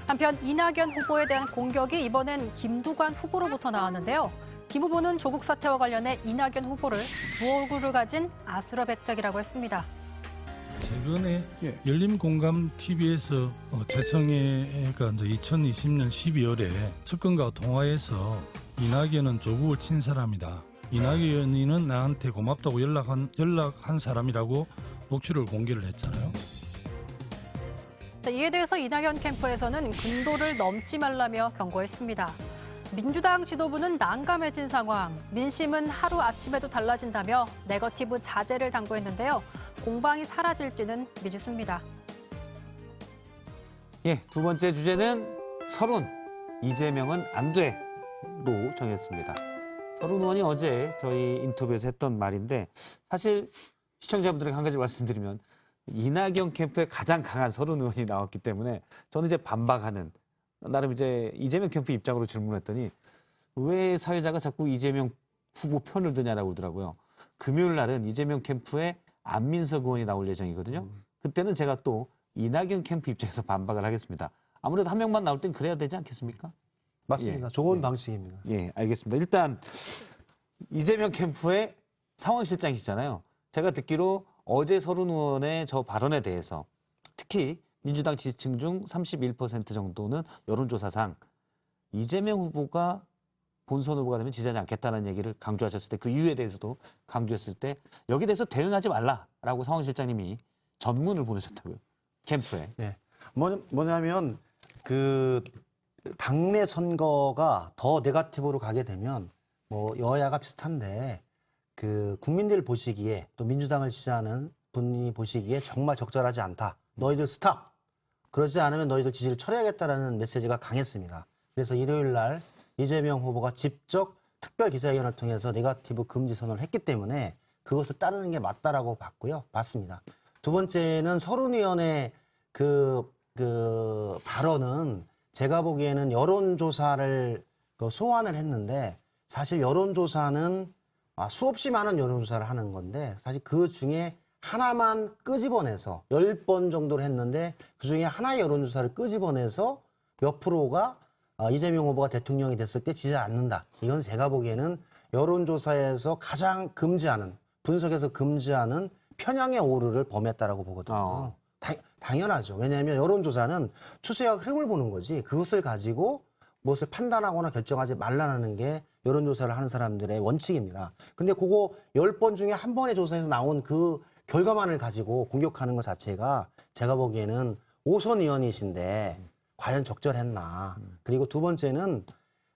한편 이낙연 후보에 대한 공격이 이번엔 김두관 후보로부터 나왔는데요. 김 후보는 조국 사태와 관련해 이낙연 후보를 두 얼굴을 가진 아수라백작이라고 했습니다. 최근에 열림공감 TV에서 재성애가 이제 2020년 12월에 측근과 통화해서 이낙연은 조국을 친 사람이다. 이낙연이는 나한테 고맙다고 연락한 사람이라고 녹취를 공개를 했잖아요. 자, 이에 대해서 이낙연 캠프에서는 금도를 넘지 말라며 경고했습니다. 민주당 지도부는 난감해진 상황, 민심은 하루아침에도 달라진다며 네거티브 자제를 당부했는데요. 공방이 사라질지는 미지수입니다. 예, 두 번째 주제는 서른. 이재명은 안 돼로 정했습니다. 서른 의원이 어제 저희 인터뷰에서 했던 말인데 사실 시청자분들에게 한 가지 말씀드리면 이낙연 캠프에 가장 강한 서른 의원이 나왔기 때문에 저는 이제 반박하는 나름 이제 이재명 캠프 입장으로 질문했더니 왜 사회자가 자꾸 이재명 후보 편을 드냐라고 그러더라고요. 금요일 날은 이재명 캠프에 안민석 의원이 나올 예정이거든요. 그때는 제가 또 이낙연 캠프 입장에서 반박을 하겠습니다. 아무래도 한 명만 나올 땐 그래야 되지 않겠습니까? 맞습니다. 좋은 방식입니다. 예, 알겠습니다. 일단 이재명 캠프의 상황실장이시잖아요. 제가 듣기로 어제 서른 의원의 저 발언에 대해서 특히 민주당 지지층 중 31% 정도는 여론조사상 이재명 후보가 본선 후보가 되면 지지하지 않겠다는 얘기를 강조하셨을 때 그 이유에 대해서도 강조했을 때 여기에 대해서 대응하지 말라라고 상황실장님이 전문을 보내셨다고요. 캠프에. 네. 뭐냐면 그 당내 선거가 더 네거티브로 가게 되면 뭐 여야가 비슷한데 그 국민들 보시기에 또 민주당을 지지하는 분이 보시기에 정말 적절하지 않다. 너희들 스탑. 그러지 않으면 너희들 지지를 철회하겠다라는 메시지가 강했습니다. 그래서 일요일 날 이재명 후보가 직접 특별 기자회견을 통해서 네거티브 금지 선언을 했기 때문에 그것을 따르는 게 맞다라고 봤습니다. 두 번째는 서른 의원의 그 발언은 제가 보기에는 여론조사를 소환을 했는데 사실 여론조사는 수없이 많은 여론조사를 하는 건데 사실 그 중에 하나만 끄집어내서 10번 정도를 했는데 그중에 하나의 여론조사를 끄집어내서 몇 프로가 이재명 후보가 대통령이 됐을 때 지지하지 않는다. 이건 제가 보기에는 여론조사에서 가장 금지하는 분석에서 금지하는 편향의 오류를 범했다라고 보거든요. 당연하죠. 왜냐하면 여론조사는 추세와 흐름을 보는 거지 그것을 가지고 무엇을 판단하거나 결정하지 말라는 게 여론조사를 하는 사람들의 원칙입니다. 근데 그거 10번 중에 한 번의 조사에서 나온 그 결과만을 가지고 공격하는 것 자체가 제가 보기에는 오선 의원이신데 과연 적절했나. 그리고 두 번째는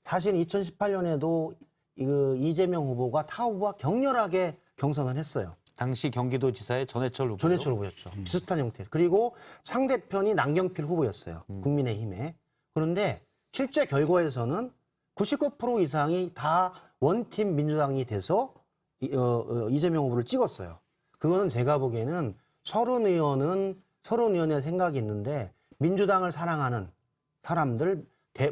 사실 2018년에도 이재명 후보가 타 후보와 격렬하게 경선을 했어요. 당시 경기도지사의 전해철 후보. 전해철 후보였죠. 비슷한 형태. 그리고 상대편이 남경필 후보였어요. 국민의힘에. 그런데 실제 결과에서는 99% 이상이 다 원팀 민주당이 돼서 이재명 후보를 찍었어요. 그거는 제가 보기에는 서른 의원의 생각이 있는데 민주당을 사랑하는 사람들,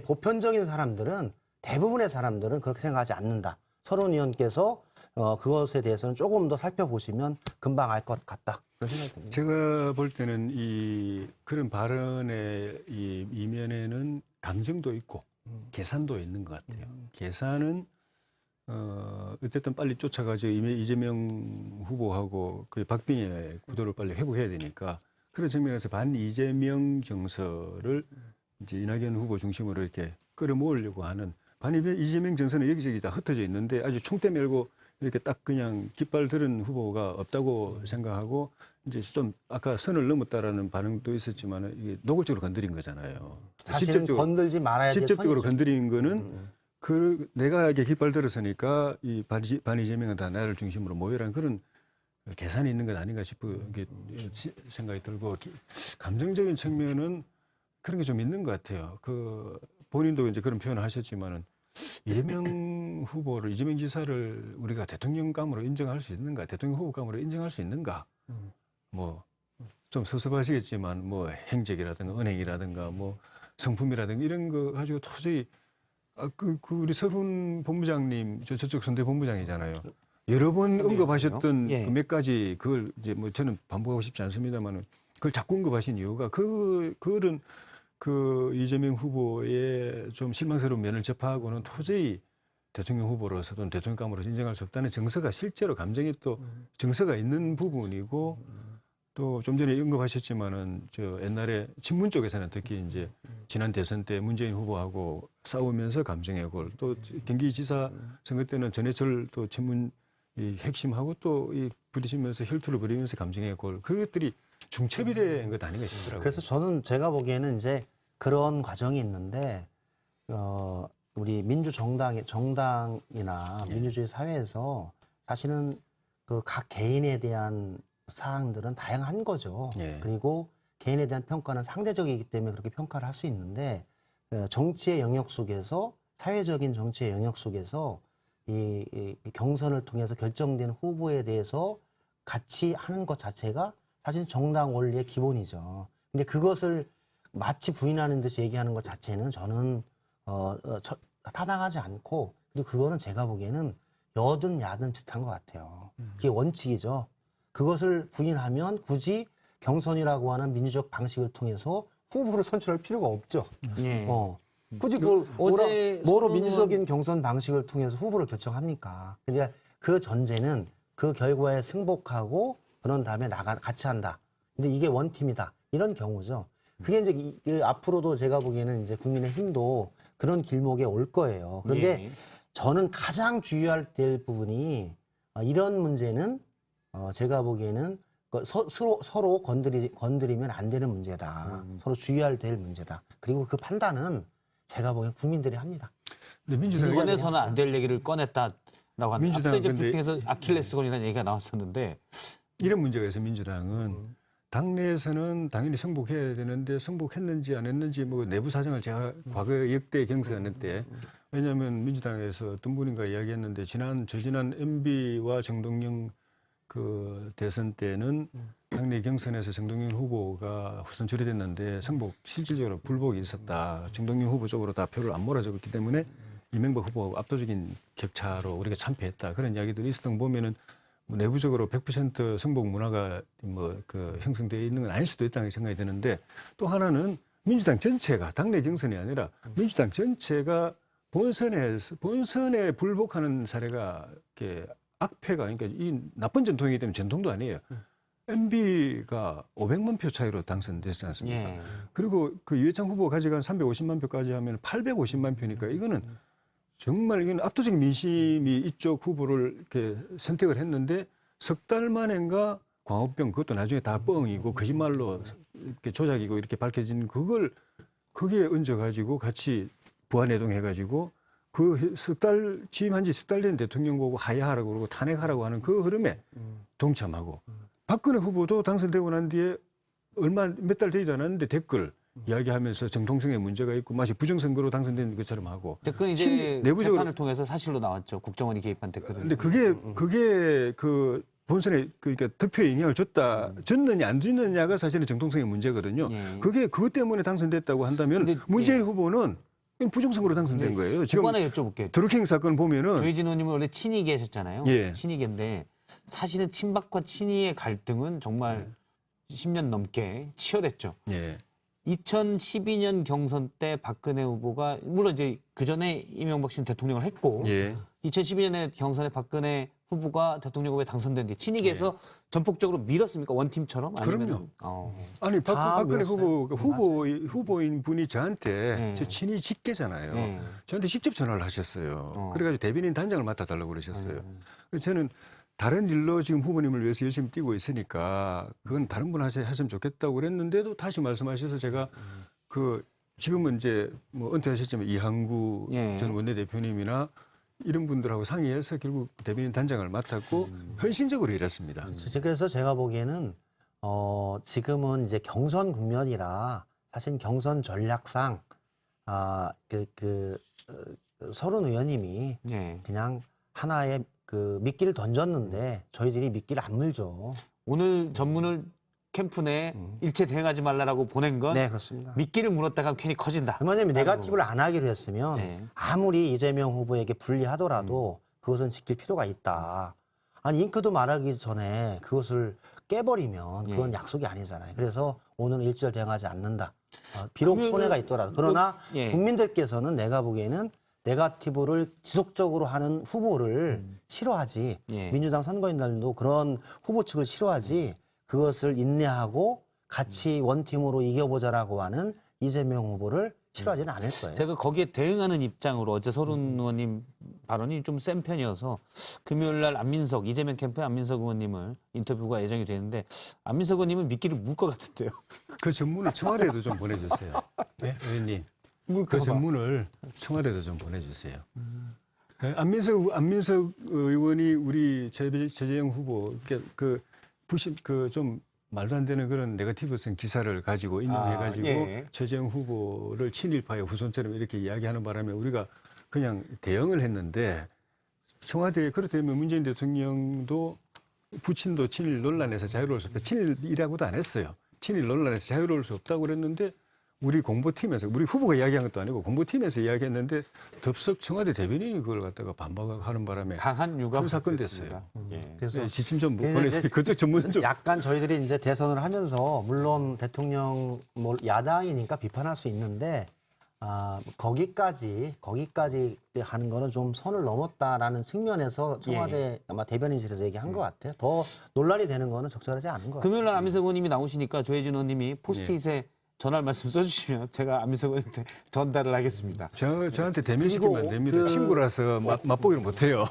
보편적인 사람들은 대부분의 사람들은 그렇게 생각하지 않는다. 서른 의원께서 그것에 대해서는 조금 더 살펴보시면 금방 알 것 같다. 그런 생각이 듭니다. 제가 볼 때는 그런 발언의 이면에는 감정도 있고 계산도 있는 것 같아요. 계산은 어쨌든 빨리 쫓아가죠. 이재명 후보하고 그 박빙의 구도를 빨리 회복해야 되니까 그런 측면에서 반 이재명 정서를 이제 이낙연 후보 중심으로 이렇게 끌어모으려고 하는 이재명 전선은 여기저기 다 흩어져 있는데 아주 총대 메고 이렇게 딱 그냥 깃발 들은 후보가 없다고 생각하고 이제 좀 아까 선을 넘었다라는 반응도 있었지만 이게 노골적으로 건드린 거잖아요. 사실은 건들지 말아야 될 직접적으로 선이죠. 건드린 거는 그 내가 이게 깃발 들었으니까 이 반 이재명은 다 나를 중심으로 모여라는 그런 계산이 있는 것 아닌가 싶어 생각이 들고 감정적인 측면은 그런 게 좀 있는 것 같아요. 그 본인도 이제 그런 표현을 하셨지만은 이재명 후보를 이재명 지사를 우리가 대통령감으로 인정할 수 있는가, 대통령 후보감으로 인정할 수 있는가, 뭐 좀 섭섭하시겠지만 뭐 행적이라든가 은행이라든가 뭐 성품이라든가 이런 거 가지고 도저히 그 우리 서훈 본부장님 저쪽 선대 본부장이잖아요. 여러 번 언급하셨던 예. 그 몇 가지 그걸 이제 뭐 저는 반복하고 싶지 않습니다만은 그걸 자꾸 언급하신 이유가 그런 그 이재명 후보의 좀 실망스러운 면을 접하고는 도저히 대통령 후보로서 또는 대통령감으로서 인정할 수 없다는 정서가 실제로 감정이 또 정서가 있는 부분이고 또 좀 전에 언급하셨지만은 저 옛날에 친문 쪽에서는 특히 이제 지난 대선 때 문재인 후보하고 싸우면서 감정의 골 또 경기지사 선거 때는 전해철 또 친문 이 핵심하고 또 이 부딪히면서 혈투를 벌이면서 감정의 골 그것들이 중첩이 된 것 아닌가 싶더라고요. 그래서 저는 제가 보기에는 이제 그런 과정이 있는데 우리 정당이나 민주주의 사회에서 사실은 그 각 개인에 대한 사항들은 다양한 거죠. 예. 그리고 개인에 대한 평가는 상대적이기 때문에 그렇게 평가를 할 수 있는데 정치의 영역 속에서 사회적인 정치의 영역 속에서 이 경선을 통해서 결정된 후보에 대해서 같이 하는 것 자체가 사실 정당 원리의 기본이죠. 근데 그것을 마치 부인하는 듯이 얘기하는 것 자체는 저는 타당하지 않고 그리고 그거는 제가 보기에는 여든 야든 비슷한 것 같아요. 그게 원칙이죠. 그것을 부인하면 굳이 경선이라고 하는 민주적 방식을 통해서 후보를 선출할 필요가 없죠. 예. 굳이 그걸 어제 뭐로 손흥민- 민주적인 경선 방식을 통해서 후보를 결정합니까? 그러니까 그 전제는 그 결과에 승복하고 그런 다음에 같이 한다. 근데 이게 원팀이다. 이런 경우죠. 그게 이제 앞으로도 제가 보기에는 이제 국민의힘도 그런 길목에 올 거예요. 그런데 예. 저는 가장 주의할 될 부분이 이런 문제는 제가 보기에는 서로 건드리면 안 되는 문제다. 서로 주의할 될 문제다. 그리고 그 판단은 제가 보기엔 국민들이 합니다. 근데 민주당이 꺼내서는 안 될 얘기를 꺼냈다라고 하는 민주당 앞서 이제 근데- 브리핑에서 아킬레스건이라는 얘기가 나왔었는데 이런 문제가 있어요. 민주당은 당내에서는 당연히 승복해야 되는데 승복했는지 안 했는지 뭐 내부 사정을 제가 과거 역대 경선할 때 왜냐하면 민주당에서 어떤 분인가 이야기했는데 저지난 MB와 정동영 그 대선 때는 당내 경선에서 정동영 후보가 후선 처리됐는데 승복 실질적으로 불복이 있었다. 정동영 후보 쪽으로 다 표를 안 몰아줬기 때문에 이명박 후보하고 압도적인 격차로 우리가 참패했다. 그런 이야기들이 있었던 거 보면은 뭐 내부적으로 100% 승복 문화가 뭐 그 형성되어 있는 건 아닐 수도 있다는 생각이 드는데 또 하나는 민주당 전체가 당내 경선이 아니라 민주당 전체가 본선에 불복하는 사례가 이렇게 악패가 그러니까 이 나쁜 전통이기 때문에 전통도 아니에요. MB가 500만 표 차이로 당선됐지 않습니까? 예. 그리고 그 이회창 후보가 가져간 350만 표까지 하면 850만 표니까 이거는 정말 이건 압도적인 민심이 이쪽 후보를 이렇게 선택을 했는데 석 달 만인가 광우병 그것도 나중에 다 뻥이고 거짓말로 이렇게 조작이고 이렇게 밝혀진 그게 얹어가지고 같이 부안해동해가지고 그 석 달 취임한 지 석 달 된 대통령 보고 하야하라고 그러고 탄핵하라고 하는 그 흐름에 동참하고 박근혜 후보도 당선되고 난 뒤에 몇 달 되지도 않았는데 댓글 이야기하면서 정통성에 문제가 있고 마치 부정선거로 당선된 것처럼 하고 댓글은 이제 내부적으로 재판을 통해서 사실로 나왔죠. 국정원이 개입한 댓글은. 근데 그게 그 본선에 그러니까 득표에 영향을 줬느냐 안 줬느냐가 사실은 정통성의 문제거든요. 예. 그게 그것 때문에 당선됐다고 한다면 근데, 문재인 예. 후보는 부정선거로 당선된 거예요. 지금 꼭 하나 여쭤볼게요. 드루킹 사건 보면은 조혜진 의원님은 원래 친이계 하셨잖아요. 예. 친이계인데 사실은 친박과 친이의 갈등은 정말 10년 넘게 치열했죠. 예. 2012년 경선 때 박근혜 후보가 물론 이제 그 전에 이명박 씨는 대통령을 했고 예. 2012년에 경선에 박근혜 후보가 대통령 후보에 당선된 뒤 친이계에서 전폭적으로 밀었습니까? 원팀처럼? 아니면, 그럼요. 아니 박근혜 후보인 분이 저한테 저 친이 직계잖아요. 저한테 직접 전화를 하셨어요. 그래가지고 대변인 단장을 맡아달라고 그러셨어요. 그래서 저는 다른 일로 지금 후보님을 위해서 열심히 뛰고 있으니까 그건 다른 분 하시면 좋겠다고 그랬는데도 다시 말씀하셔서 제가 그 지금은 이제 뭐 은퇴하셨지만 이항구 전 원내대표님이나 이런 분들하고 상의해서 결국 대변인 단장을 맡았고 헌신적으로 일했습니다. 그래서 제가 보기에는 지금은 이제 경선 국면이라 사실 경선 전략상 서른 의원님이 그냥 하나의 그 미끼를 던졌는데 저희들이 미끼를 안 물죠. 오늘 전문을 캠프 내 일체 대응하지 말라라고 보낸 건 네, 그렇습니다. 미끼를 물었다가 괜히 커진다. 왜냐하면 네거티브를 안 하기로 했으면 아무리 이재명 후보에게 불리하더라도 그것은 지킬 필요가 있다. 아니 잉크도 말하기 전에 그것을 깨버리면 그건 약속이 아니잖아요. 그래서 오늘 일절 대응하지 않는다. 비록 손해가 있더라도. 그러나 국민들께서는 내가 보기에는 네거티브를 지속적으로 하는 후보를 싫어하지. 민주당 선거인단도 그런 후보 측을 싫어하지. 그것을 인내하고 같이 원팀으로 이겨보자라고 하는 이재명 후보를 싫어하지는 않을 거예요. 제가 거기에 대응하는 입장으로 어제 서른 의원님 발언이 좀 센 편이어서 금요일 날 이재명 캠프의 안민석 의원님을 인터뷰가 예정이 되는데 안민석 의원님은 미끼를 물 것 같은데요. 그 전문을 청와대에도 좀 보내주세요. 네, 의원님. 그 전문을 청와대에도 좀 보내주세요. 안민석 의원이 우리 최재형 후보 좀 말도 안 되는 그런 네거티브성 기사를 가지고 인용해가지고 최재형 후보를 친일파의 후손처럼 이렇게 이야기하는 바람에 우리가 그냥 대응을 했는데 청와대에 그렇다면 문재인 대통령도 부친도 친일 논란에서 자유로울 수 없다. 친일이라고도 안 했어요. 친일 논란에서 자유로울 수 없다고 그랬는데 우리 공보팀에서 우리 후보가 이야기한 것도 아니고 공보팀에서 이야기했는데 덥석 청와대 대변인이 그걸 갖다가 반박하는 바람에 강한 유감 큰 사건 됐어요. 그래서 지침 좀 보내주세요. 그쪽 전문 좀. 약간 저희들이 이제 대선을 하면서 물론 대통령 야당이니까 비판할 수 있는데 거기까지 하는 거는 좀 선을 넘었다라는 측면에서 청와대 아마 대변인실에서 얘기한 것 같아요. 더 논란이 되는 거는 적절하지 않은 것 같아요. 금요일 날 안민석 의원님이 나오시니까 조혜진 의원님이 포스트잇에 전할 말씀 써주시면 제가 안민석 의원한테 전달을 하겠습니다. 저한테 대면시키면 됩니다. 친구라서 맛보기를 못해요.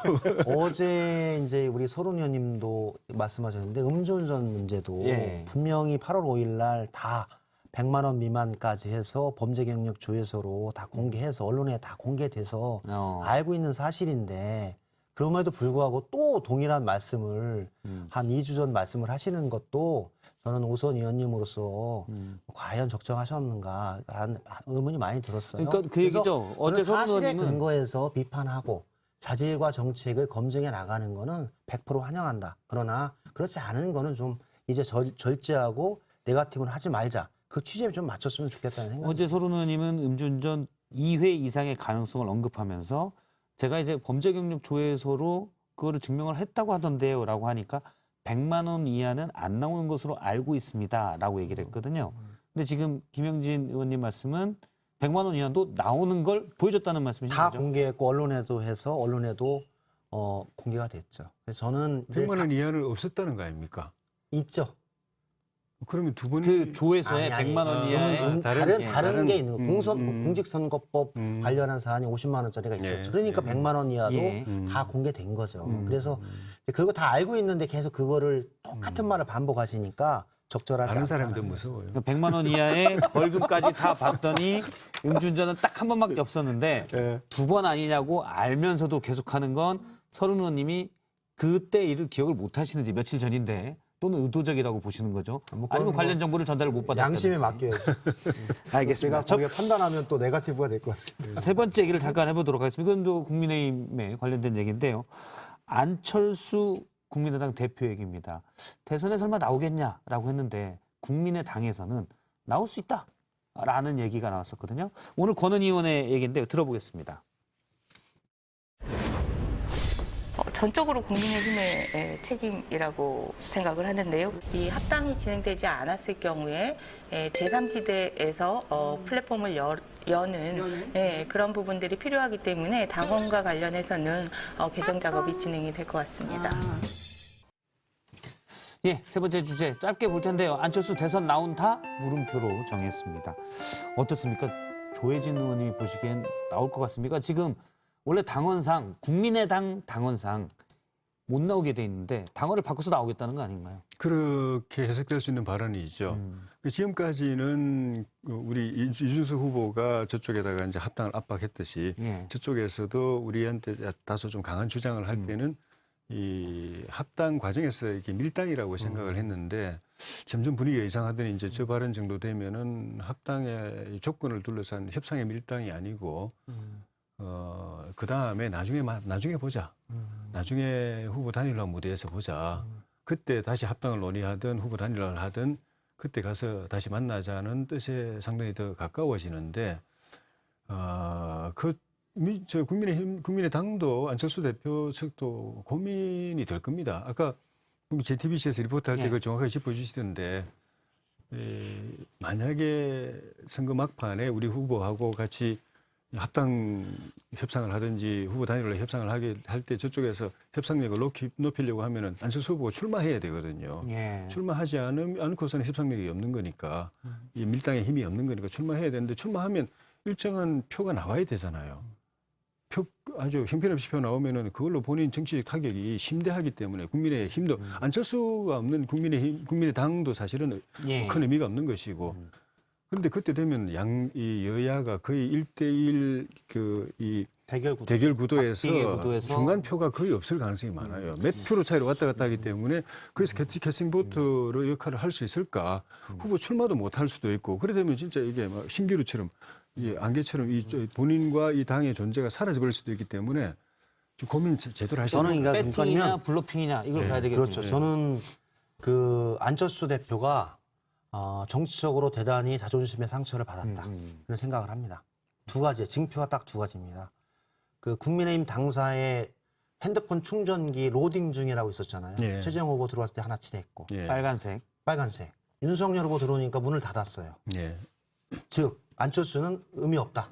어제 이제 우리 서른 의원님도 말씀하셨는데 음주운전 문제도 분명히 8월 5일 날 다 100만 원 미만까지 해서 범죄 경력 조회서로 다 공개해서 언론에 다 공개돼서 알고 있는 사실인데 그럼에도 불구하고 또 동일한 말씀을 한 2주 전 말씀을 하시는 것도 저는 오선 의원님으로서 과연 적정하셨는가라는 의문이 많이 들었어요. 그러니까 그 얘기죠. 어제 서른 사실에 의원님은 근거해서 비판하고 자질과 정책을 검증해 나가는 거는 100% 환영한다. 그러나 그렇지 않은 거는 좀 이제 절제하고 네거티브는 하지 말자. 그 취지에 좀 맞췄으면 좋겠다는 생각이. 어제 서른 의원님은 음주운전 2회 이상의 가능성을 언급하면서 제가 이제 범죄 경력 조회소로 그거를 증명을 했다고 하던데요라고 하니까 100만 원 이하는 안 나오는 것으로 알고 있습니다라고 얘기를 했거든요. 근데 지금 김영진 의원님 말씀은 100만 원 이하도 나오는 걸 보여줬다는 말씀이신 다 거죠? 공개했고 언론에도 해서 언론에도 공개가 됐죠. 그래서 저는 100만 원 이하는 없었다는 거 아닙니까? 있죠. 그러면 두 분이 그 조회소에 100만 원 이하의 다른 게 있는 거. 공직선거법 관련한 사안이 50만 원짜리가 있었죠. 그러니까 100만 원 이하도 다 공개된 거죠. 그래서 그거 다 알고 있는데 계속 그거를 똑같은 말을 반복하시니까 적절하지 다른 않다. 사람이 더 무서워요. 100만 원 이하의 벌금까지 다 봤더니 음주운전은 딱 한 번밖에 없었는데 두 번 아니냐고 알면서도 계속하는 건 서른 의원님이 그때 일을 기억을 못 하시는지 며칠 전인데 또는 의도적이라고 보시는 거죠? 아니면 관련 정보를 전달을 못 받았다든지. 양심에 맡겨야죠. 알겠습니다. 제가 거기에 판단하면 또 네거티브가 될 것 같습니다. 세 번째 얘기를 잠깐 해보도록 하겠습니다. 이건 또 국민의힘에 관련된 얘기인데요. 안철수 국민의당 대표 얘기입니다. 대선에 설마 나오겠냐라고 했는데 국민의당에서는 나올 수 있다라는 얘기가 나왔었거든요. 오늘 권은희 의원의 얘기인데 들어보겠습니다. 전적으로 국민의힘의 책임이라고 생각을 하는데요. 이 합당이 진행되지 않았을 경우에 제3지대에서 플랫폼을 여는 그런 부분들이 필요하기 때문에 당원과 관련해서는 개정 작업이 진행이 될 것 같습니다. 예, 세 번째 주제 짧게 볼 텐데요. 안철수 대선 나온다? 물음표로 정했습니다. 어떻습니까? 조혜진 의원님이 보시기엔 나올 것 같습니까? 지금 원래 당원상, 국민의당 당원상 못 나오게 돼 있는데 당원을 바꿔서 나오겠다는 거 아닌가요? 그렇게 해석될 수 있는 발언이죠. 지금까지는 우리 이준석 후보가 저쪽에다가 이제 합당을 압박했듯이 저쪽에서도 우리한테 다소 좀 강한 주장을 할 때는 이 합당 과정에서 이렇게 밀당이라고 생각을 했는데 점점 분위기가 이상하더니 이제 저 발언 정도 되면은 합당의 조건을 둘러싼 협상의 밀당이 아니고 그 다음에 나중에 보자. 나중에 후보 단일화 무대에서 보자. 그때 다시 합당을 논의하든 후보 단일화를 하든 그때 가서 다시 만나자는 뜻에 상당히 더 가까워지는데 저 국민의당도 안철수 대표 측도 고민이 될 겁니다. 아까 JTBC에서 리포트할 때 그거 정확하게 짚어주시던데 만약에 선거 막판에 우리 후보하고 같이 합당 협상을 하든지 후보 단일화 협상을 하게 할 때 저쪽에서 협상력을 높이려고 하면은 안철수 후보가 출마해야 되거든요. 출마하지 않고서는 협상력이 없는 거니까 이 밀당의 힘이 없는 거니까 출마해야 되는데 출마하면 일정한 표가 나와야 되잖아요. 아주 형편없이 표 나오면은 그걸로 본인 정치적 타격이 심대하기 때문에 국민의 힘도 안철수가 없는 국민의당도 사실은 큰 의미가 없는 것이고. 그런데 그때 되면 이 여야가 거의 1대1 이 대결 구도에서 중간 표가 거의 없을 가능성이 많아요. 몇 표로 차이로 왔다 갔다 하기 때문에 거기서 캐스팅 보트로 역할을 할 수 있을까? 후보 출마도 못 할 수도 있고. 그래 되면 진짜 이게 막 신기루처럼 안개처럼 본인과 이 당의 존재가 사라져버릴 수도 있기 때문에 좀 고민 제대로 하셔야 돼요. 배팅이냐 블러핑이냐 이걸 봐야 되겠죠. 그렇죠. 저는 그 안철수 대표가 정치적으로 대단히 자존심의 상처를 받았다. 그런 생각을 합니다. 두 가지, 징표가 딱 두 가지입니다. 그 국민의힘 당사의 핸드폰 충전기 로딩 중이라고 있었잖아요. 최재형 후보 들어왔을 때 하나 치대했고. 빨간색. 윤석열 후보 들어오니까 문을 닫았어요. 즉 안철수는 의미 없다.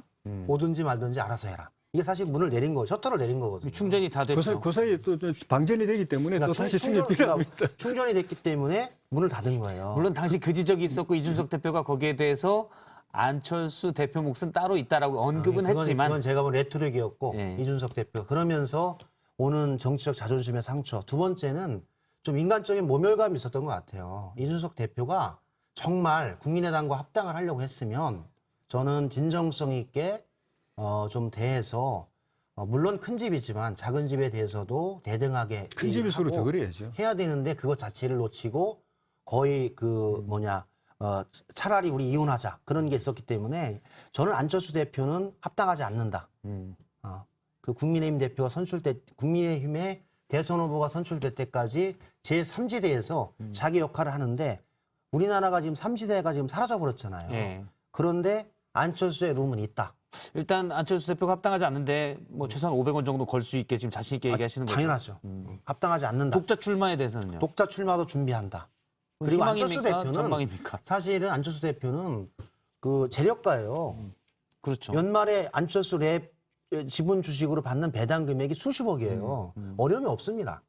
오든지 말든지 알아서 해라. 이게 사실 문을 내린 거예요. 셔터를 내린 거거든요. 충전이 다 됐죠. 그 사이에 또 방전이 되기 때문에 또 다시 충전이 필요합니다. 충전이 됐기 때문에 문을 닫은 거예요. 물론 당시 그 지적이 있었고 이준석 대표가 거기에 대해서 안철수 대표 몫은 따로 있다라고 언급은 했지만 그건 제가 본 레토릭이었고 이준석 대표 그러면서 오는 정치적 자존심의 상처. 두 번째는 좀 인간적인 모멸감이 있었던 것 같아요. 이준석 대표가 정말 국민의당과 합당을 하려고 했으면 저는 진정성 있게 좀 대해서 물론 큰 집이지만 작은 집에 대해서도 대등하게 큰 집일수록 더 그래야죠. 해야 되는데 그것 자체를 놓치고 거의 차라리 우리 이혼하자 그런 게 있었기 때문에 저는 안철수 대표는 합당하지 않는다. 그 국민의힘 대표가 국민의힘의 대선 후보가 선출될 때까지 제3지대에서 자기 역할을 하는데 우리나라가 지금 3지대가 지금 사라져 버렸잖아요. 그런데 안철수의 룸은 있다. 일단 안철수 대표가 합당하지 않는데 뭐 최소한 500원 정도 걸 수 있게 지금 자신 있게 얘기하시는 거죠. 당연하죠. 합당하지 않는다. 독자 출마에 대해서는요. 독자 출마도 준비한다. 그리고 안철수 대표는 전망입니까? 사실은 안철수 대표는 그 재력가예요. 그렇죠. 연말에 안철수 랩 지분 주식으로 받는 배당 금액이 수십억이에요. 어려움이 없습니다.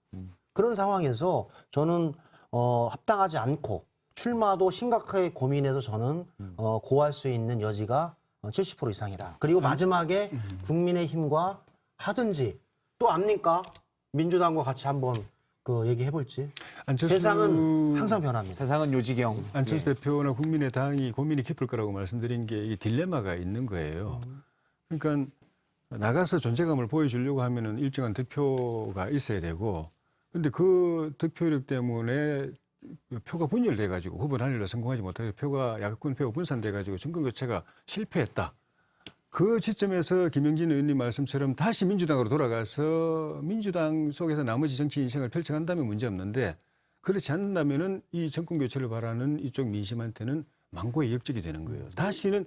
그런 상황에서 저는 합당하지 않고 출마도 심각하게 고민해서 저는 고할 수 있는 여지가 70% 이상이다. 그리고 마지막에 국민의힘과 하든지 또 압니까? 민주당과 같이 한번 얘기해볼지. 세상은 항상 변합니다. 세상은 요지경. 안철수 대표나 국민의당이 고민이 깊을 거라고 말씀드린 게 이 딜레마가 있는 거예요. 그러니까 나가서 존재감을 보여주려고 하면은 일정한 득표가 있어야 되고, 근데 그 득표력 때문에 표가 분열돼가지고 후보 단일화 성공하지 못해서 야권 표가 분산돼가지고 정권 교체가 실패했다. 그 지점에서 김영진 의원님 말씀처럼 다시 민주당으로 돌아가서 민주당 속에서 나머지 정치 인생을 펼쳐간다면 문제없는데 그렇지 않는다면은 이 정권 교체를 바라는 이쪽 민심한테는 망고의 역적이 되는 거예요. 다시는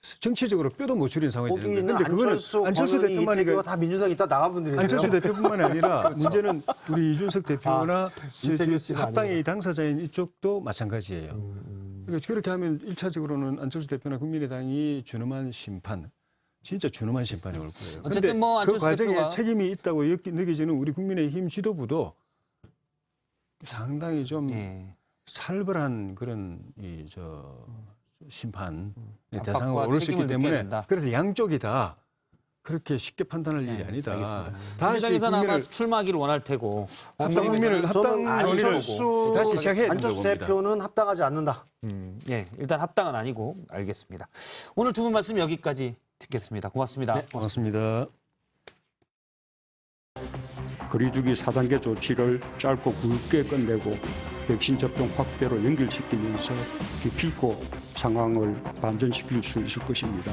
정치적으로 뼈도 못 추린 상황이 거기 되는 있는 거예요. 근데 안철수, 권은희, 대표만이 이태규가 다 민주당 있다 나간 분들이에요. 안철수 대표뿐만 아니라 문제는 우리 이준석 대표나 이태규 씨가 합당의 아니에요. 당사자인 이쪽도 마찬가지예요. 그러니까 그렇게 하면 1차적으로는 안철수 대표나 국민의당이 준엄한 심판, 진짜 준엄한 심판이 올 거예요. 어쨌든 근데 뭐 그 안철수 과정에 대표가 책임이 있다고 느껴지는 우리 국민의힘 지도부도 상당히 좀 예. 살벌한 그런 심판의 압박과 대상으로 올 수 있기 책임을 느껴야 때문에 된다. 그래서 양쪽이 다 그렇게 쉽게 판단할 일이 아니다. 다시 민주당에서는 아마 국민을 출마하기를 원할 테고 합당 논의를 다시 시작해야 된다고 안철수 봅니다. 대표는 합당하지 않는다. 예, 일단 합당은 아니고 알겠습니다. 오늘 두 분 말씀 여기까지 듣겠습니다. 고맙습니다. 네, 고맙습니다. 거리두기 4단계 조치를 짧고 굵게 끝내고 백신 접종 확대로 연결시키면서 기필코 상황을 반전시킬 수 있을 것입니다.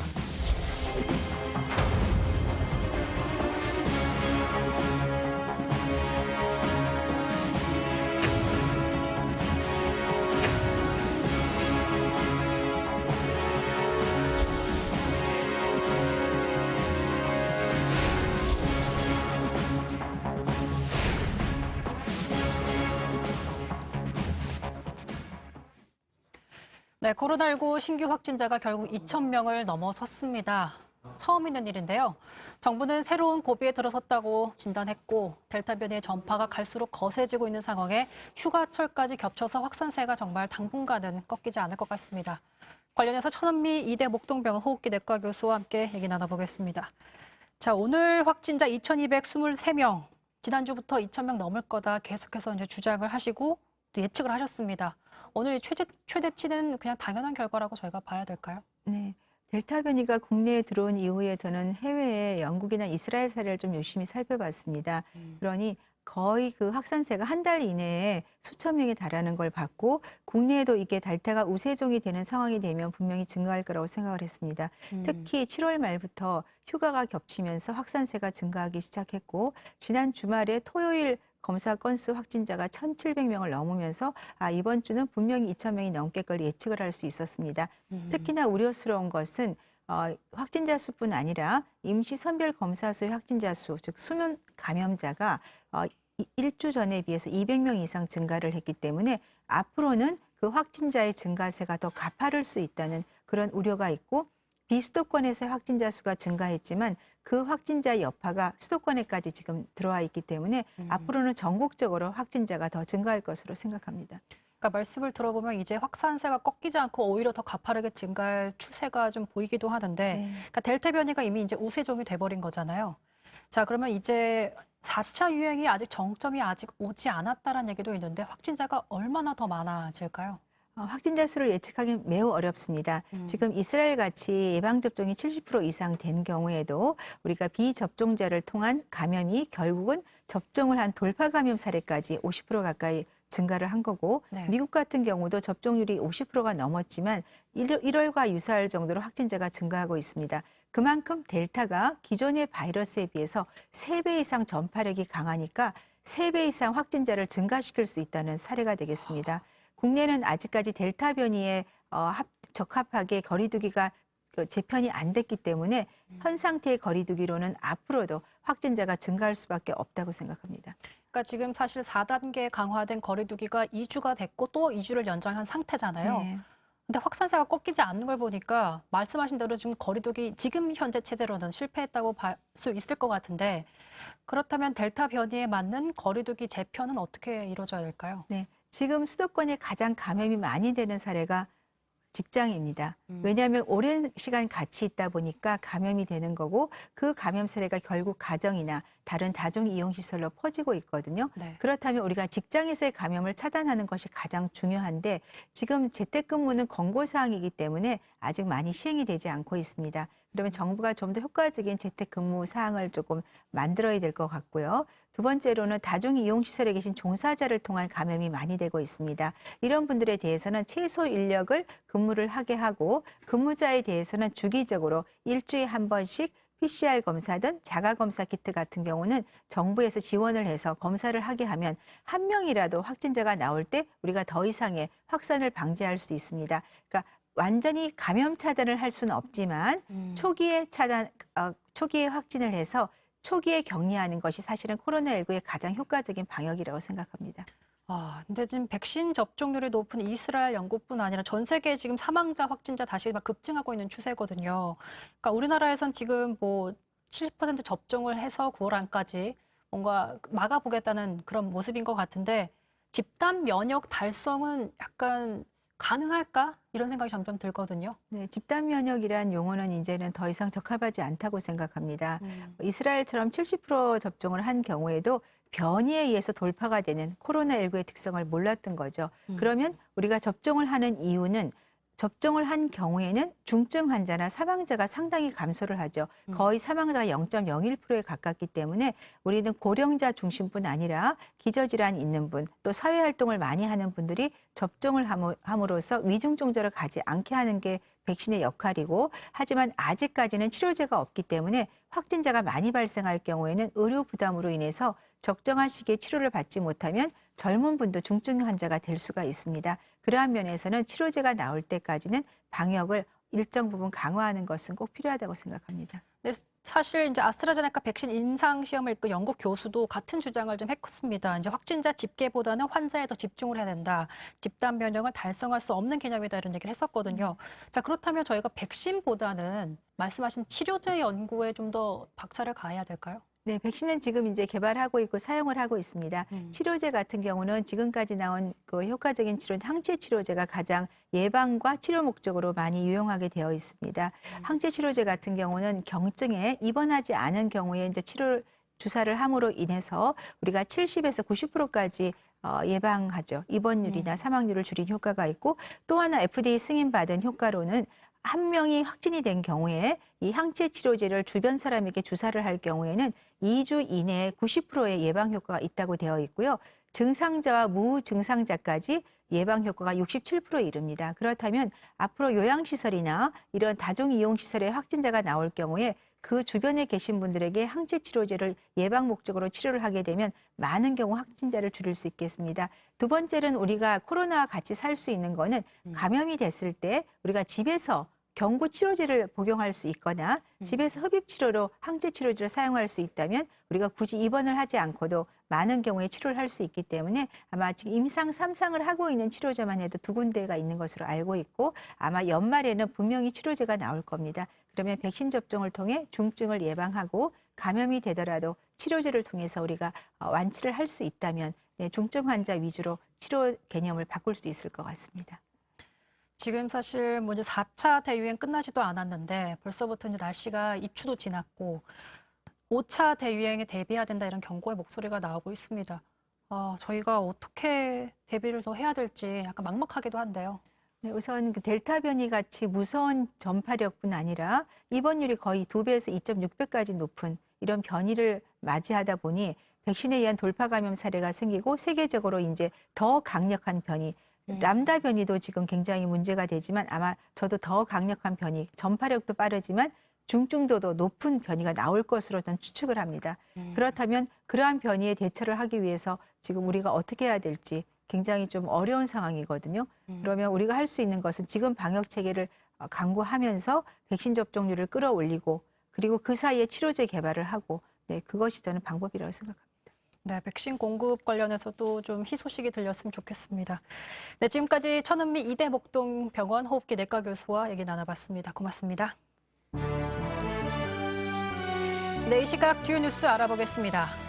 네, 코로나19 신규 확진자가 결국 2,000명을 넘어섰습니다. 처음 있는 일인데요. 정부는 새로운 고비에 들어섰다고 진단했고 델타 변이의 전파가 갈수록 거세지고 있는 상황에 휴가철까지 겹쳐서 확산세가 정말 당분간은 꺾이지 않을 것 같습니다. 관련해서 천은미 이대 목동병원 호흡기 내과 교수와 함께 얘기 나눠보겠습니다. 자, 오늘 확진자 2,223명, 지난주부터 2,000명 넘을 거다 계속해서 이제 주장을 하시고 또 예측을 하셨습니다. 오늘 최대치는 그냥 당연한 결과라고 저희가 봐야 될까요? 네. 델타 변이가 국내에 들어온 이후에 저는 해외에 영국이나 이스라엘 사례를 좀 유심히 살펴봤습니다. 그러니 거의 그 확산세가 한 달 이내에 수천 명에 달하는 걸 봤고 국내에도 이게 델타가 우세종이 되는 상황이 되면 분명히 증가할 거라고 생각을 했습니다. 특히 7월 말부터 휴가가 겹치면서 확산세가 증가하기 시작했고 지난 주말에 토요일 검사 건수 확진자가 1,700명을 넘으면서 이번 주는 분명히 2,000명이 넘게 걸 예측을 할 수 있었습니다. 특히나 우려스러운 것은 확진자 수뿐 아니라 임시 선별 검사 수의 확진자 수, 즉 수면 감염자가 일주 전에 비해서 200명 이상 증가를 했기 때문에 앞으로는 그 확진자의 증가세가 더 가파를 수 있다는 그런 우려가 있고 비수도권에서 확진자 수가 증가했지만 그 확진자의 여파가 수도권에까지 지금 들어와 있기 때문에 앞으로는 전국적으로 확진자가 더 증가할 것으로 생각합니다. 그러니까 말씀을 들어보면 이제 확산세가 꺾이지 않고 오히려 더 가파르게 증가할 추세가 좀 보이기도 하는데 그러니까 델타 변이가 이미 이제 우세종이 돼버린 거잖아요. 자, 그러면 이제 4차 유행이 아직 정점이 아직 오지 않았다는 얘기도 있는데 확진자가 얼마나 더 많아질까요? 확진자 수를 예측하기 매우 어렵습니다. 지금 이스라엘 같이 예방접종이 70% 이상 된 경우에도 우리가 비접종자를 통한 감염이 결국은 접종을 한 돌파 감염 사례까지 50% 가까이 증가를 한 거고 네. 미국 같은 경우도 접종률이 50%가 넘었지만 1월과 유사할 정도로 확진자가 증가하고 있습니다. 그만큼 델타가 기존의 바이러스에 비해서 3배 이상 전파력이 강하니까 3배 이상 확진자를 증가시킬 수 있다는 사례가 되겠습니다. 국내는 아직까지 델타 변이에 적합하게 거리두기가 재편이 안 됐기 때문에 현 상태의 거리두기로는 앞으로도 확진자가 증가할 수밖에 없다고 생각합니다. 그러니까 지금 사실 4단계 강화된 거리두기가 2주가 됐고 또 2주를 연장한 상태잖아요. 네. 근데 확산세가 꺾이지 않는 걸 보니까 말씀하신 대로 지금 거리두기 지금 현재 체제로는 실패했다고 볼 수 있을 것 같은데 그렇다면 델타 변이에 맞는 거리두기 재편은 어떻게 이루어져야 될까요? 네, 지금 수도권에 가장 감염이 많이 되는 사례가 직장입니다. 왜냐하면 오랜 시간 같이 있다 보니까 감염이 되는 거고 그 감염 사례가 결국 가정이나 다른 다중 이용시설로 퍼지고 있거든요. 네. 그렇다면 우리가 직장에서의 감염을 차단하는 것이 가장 중요한데 지금 재택근무는 권고사항이기 때문에 아직 많이 시행이 되지 않고 있습니다. 그러면 정부가 좀 더 효과적인 재택근무 사항을 조금 만들어야 될 것 같고요. 두 번째로는 다중이용시설에 계신 종사자를 통한 감염이 많이 되고 있습니다. 이런 분들에 대해서는 최소 인력을 근무를 하게 하고 근무자에 대해서는 주기적으로 일주일에 한 번씩 PCR 검사든 자가검사 키트 같은 경우는 정부에서 지원을 해서 검사를 하게 하면 한 명이라도 확진자가 나올 때 우리가 더 이상의 확산을 방지할 수 있습니다. 그러니까 완전히 감염 차단을 할 수는 없지만 초기에 확진을 해서 초기에 격리하는 것이 사실은 코로나19의 가장 효과적인 방역이라고 생각합니다. 근데 지금 백신 접종률이 높은 이스라엘, 영국뿐 아니라 전 세계 지금 사망자, 확진자 다시 막 급증하고 있는 추세거든요. 그러니까 우리나라에선 지금 뭐 70% 접종을 해서 9월 안까지 뭔가 막아보겠다는 그런 모습인 것 같은데 집단 면역 달성은 약간 가능할까? 이런 생각이 점점 들거든요. 네, 집단 면역이란 용어는 이제는 더 이상 적합하지 않다고 생각합니다. 이스라엘처럼 70% 접종을 한 경우에도 변이에 의해서 돌파가 되는 코로나19의 특성을 몰랐던 거죠. 그러면 우리가 접종을 하는 이유는 접종을 한 경우에는 중증 환자나 사망자가 상당히 감소를 하죠. 거의 사망자가 0.01%에 가깝기 때문에 우리는 고령자 중심뿐 아니라 기저질환이 있는 분, 또 사회활동을 많이 하는 분들이 접종을 함으로써 위중증조를 가지 않게 하는 게 백신의 역할이고, 하지만 아직까지는 치료제가 없기 때문에 확진자가 많이 발생할 경우에는 의료 부담으로 인해서 적정한 시기에 치료를 받지 못하면 젊은 분도 중증 환자가 될 수가 있습니다. 그러한 면에서는 치료제가 나올 때까지는 방역을 일정 부분 강화하는 것은 꼭 필요하다고 생각합니다. 근데 사실 이제 아스트라제네카 백신 임상 시험을 이끈 영국 교수도 같은 주장을 좀 했습니다. 이제 확진자 집계보다는 환자에 더 집중을 해야 된다. 집단 면역을 달성할 수 없는 개념이다 이런 얘기를 했었거든요. 자, 그렇다면 저희가 백신보다는 말씀하신 치료제 연구에 좀 더 박차를 가해야 될까요? 네, 백신은 지금 이제 개발하고 있고 사용을 하고 있습니다. 치료제 같은 경우는 지금까지 나온 그 효과적인 치료는 항체 치료제가 가장 예방과 치료 목적으로 많이 유용하게 되어 있습니다. 항체 치료제 같은 경우는 경증에 입원하지 않은 경우에 이제 주사를 함으로 인해서 우리가 70에서 90%까지 예방하죠. 입원율이나 사망률을 줄인 효과가 있고, 또 하나 FDA 승인받은 효과로는 한 명이 확진이 된 경우에 이 항체 치료제를 주변 사람에게 주사를 할 경우에는 2주 이내에 90%의 예방 효과가 있다고 되어 있고요. 증상자와 무증상자까지 예방 효과가 67%에 이릅니다. 그렇다면 앞으로 요양시설이나 이런 다중이용시설에 확진자가 나올 경우에 그 주변에 계신 분들에게 항체 치료제를 예방 목적으로 치료를 하게 되면 많은 경우 확진자를 줄일 수 있겠습니다. 두 번째는 우리가 코로나와 같이 살 수 있는 거는 감염이 됐을 때 우리가 집에서 경구 치료제를 복용할 수 있거나 집에서 흡입 치료로 항체 치료제를 사용할 수 있다면 우리가 굳이 입원을 하지 않고도 많은 경우에 치료를 할 수 있기 때문에 아마 지금 임상 3상을 하고 있는 치료제만 해도 2군데가 있는 것으로 알고 있고, 아마 연말에는 분명히 치료제가 나올 겁니다. 그러면 백신 접종을 통해 중증을 예방하고 감염이 되더라도 치료제를 통해서 우리가 완치를 할 수 있다면 중증 환자 위주로 치료 개념을 바꿀 수 있을 것 같습니다. 지금 사실 뭐 이제 4차 대유행 끝나지도 않았는데 벌써부터 이제 날씨가 입추도 지났고 5차 대유행에 대비해야 된다 이런 경고의 목소리가 나오고 있습니다. 저희가 어떻게 대비를 더 해야 될지 약간 막막하기도 한데요. 네, 우선 그 델타 변이 같이 무서운 전파력뿐 아니라 입원율이 거의 2배에서 2.6배까지 높은 이런 변이를 맞이하다 보니 백신에 의한 돌파 감염 사례가 생기고, 세계적으로 이제 더 강력한 변이, 람다 변이도 지금 굉장히 문제가 되지만 아마 저도 더 강력한 변이, 전파력도 빠르지만 중증도도 높은 변이가 나올 것으로 저는 추측을 합니다. 그렇다면 그러한 변이에 대처를 하기 위해서 지금 우리가 어떻게 해야 될지 굉장히 좀 어려운 상황이거든요. 그러면 우리가 할 수 있는 것은 지금 방역 체계를 강구하면서 백신 접종률을 끌어올리고, 그리고 그 사이에 치료제 개발을 하고, 그것이 저는 방법이라고 생각합니다. 네, 백신 공급 관련해서도 좀 희소식이 들렸으면 좋겠습니다. 네, 지금까지 천은미 이대목동병원 호흡기 내과 교수와 얘기 나눠봤습니다. 고맙습니다. 네, 이 시각 주요 뉴스 알아보겠습니다.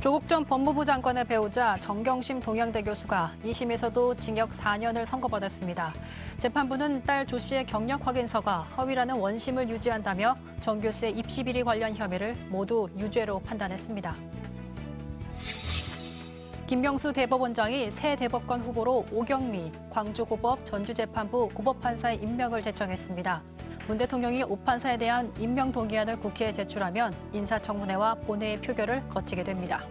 조국 전 법무부 장관의 배우자 정경심 동양대 교수가 2심에서도 징역 4년을 선고받았습니다. 재판부는 딸 조 씨의 경력 확인서가 허위라는 원심을 유지한다며 정 교수의 입시 비리 관련 혐의를 모두 유죄로 판단했습니다. 김명수 대법원장이 새 대법관 후보로 오경미, 광주고법 전주재판부 고법판사의 임명을 제청했습니다. 문 대통령이 오 판사에 대한 임명 동의안을 국회에 제출하면 인사청문회와 본회의 표결을 거치게 됩니다.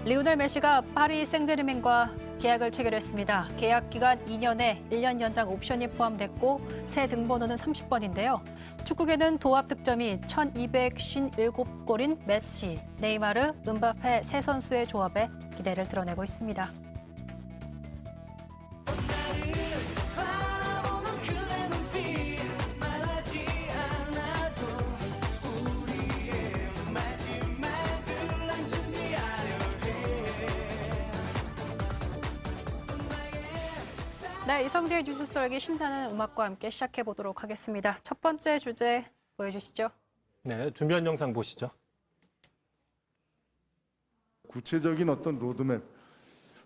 리오넬 메시가 파리 생제르맹과 계약을 체결했습니다. 계약 기간 2년에 1년 연장 옵션이 포함됐고 새 등번호는 30번인데요. 축구계는 도합 득점이 1257골인 메시, 네이마르, 은바페 세 선수의 조합에 기대를 드러내고 있습니다. 네, 이성대의 뉴스 썰기 신나는 음악과 함께 시작해 보도록 하겠습니다. 첫 번째 주제 보여주시죠. 네, 준비한 영상 보시죠. 구체적인 어떤 로드맵,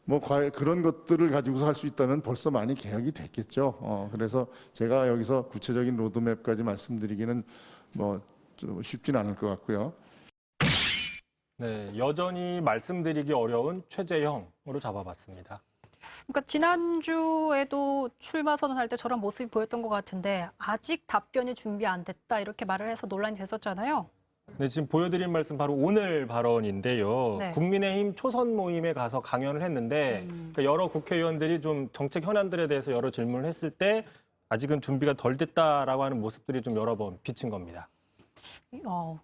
뭐 그런 것들을 가지고서 할 수 있다면 벌써 많이 개혁이 됐겠죠. 그래서 제가 여기서 구체적인 로드맵까지 말씀드리기는 뭐 좀 쉽진 않을 것 같고요. 네, 여전히 말씀드리기 어려운 최재형으로 잡아봤습니다. 그러니까 지난주에도 출마 선언할 때 저런 모습이 보였던 것 같은데 아직 답변이 준비 안 됐다 이렇게 말을 해서 논란이 됐었잖아요. 네, 지금 보여드린 말씀 바로 오늘 발언인데요. 네. 국민의힘 초선 모임에 가서 강연을 했는데 그러니까 여러 국회의원들이 좀 정책 현안들에 대해서 여러 질문을 했을 때 아직은 준비가 덜 됐다라고 하는 모습들이 좀 여러 번 비친 겁니다.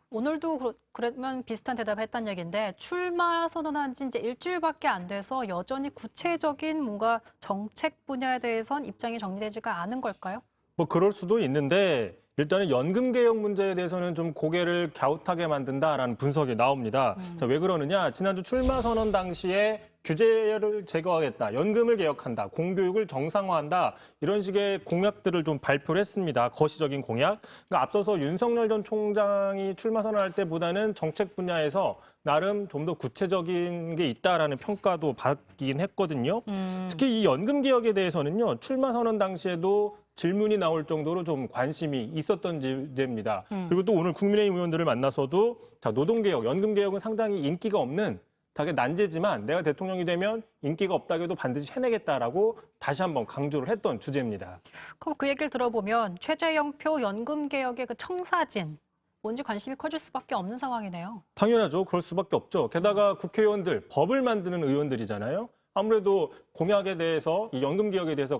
오늘도 그러면 비슷한 대답을 했다는 얘기인데 출마 선언한 지 이제 일주일밖에 안 돼서 여전히 구체적인 뭔가 정책 분야에 대해선 입장이 정리되지가 않은 걸까요? 뭐 그럴 수도 있는데 일단은 연금 개혁 문제에 대해서는 좀 고개를 갸웃하게 만든다라는 분석이 나옵니다. 자, 왜 그러느냐? 지난주 출마 선언 당시에 규제를 제거하겠다, 연금을 개혁한다, 공교육을 정상화한다 이런 식의 공약들을 좀 발표를 했습니다. 거시적인 공약. 그러니까 앞서서 윤석열 전 총장이 출마 선언할 때보다는 정책 분야에서 나름 좀 더 구체적인 게 있다라는 평가도 받긴 했거든요. 특히 이 연금 개혁에 대해서는요, 출마 선언 당시에도 질문이 나올 정도로 좀 관심이 있었던 주제입니다. 그리고 또 오늘 국민의힘 의원들을 만나서도 자, 노동개혁, 연금개혁은 상당히 인기가 없는 되게 난제지만 내가 대통령이 되면 인기가 없다고 해도 반드시 해내겠다라고 다시 한번 강조를 했던 주제입니다. 그럼 그 얘기를 들어보면 최재형표 연금개혁의 그 청사진 뭔지 관심이 커질 수밖에 없는 상황이네요. 당연하죠. 그럴 수밖에 없죠. 게다가 국회의원들, 법을 만드는 의원들이잖아요. 아무래도 공약에 대해서, 이 연금개혁에 대해서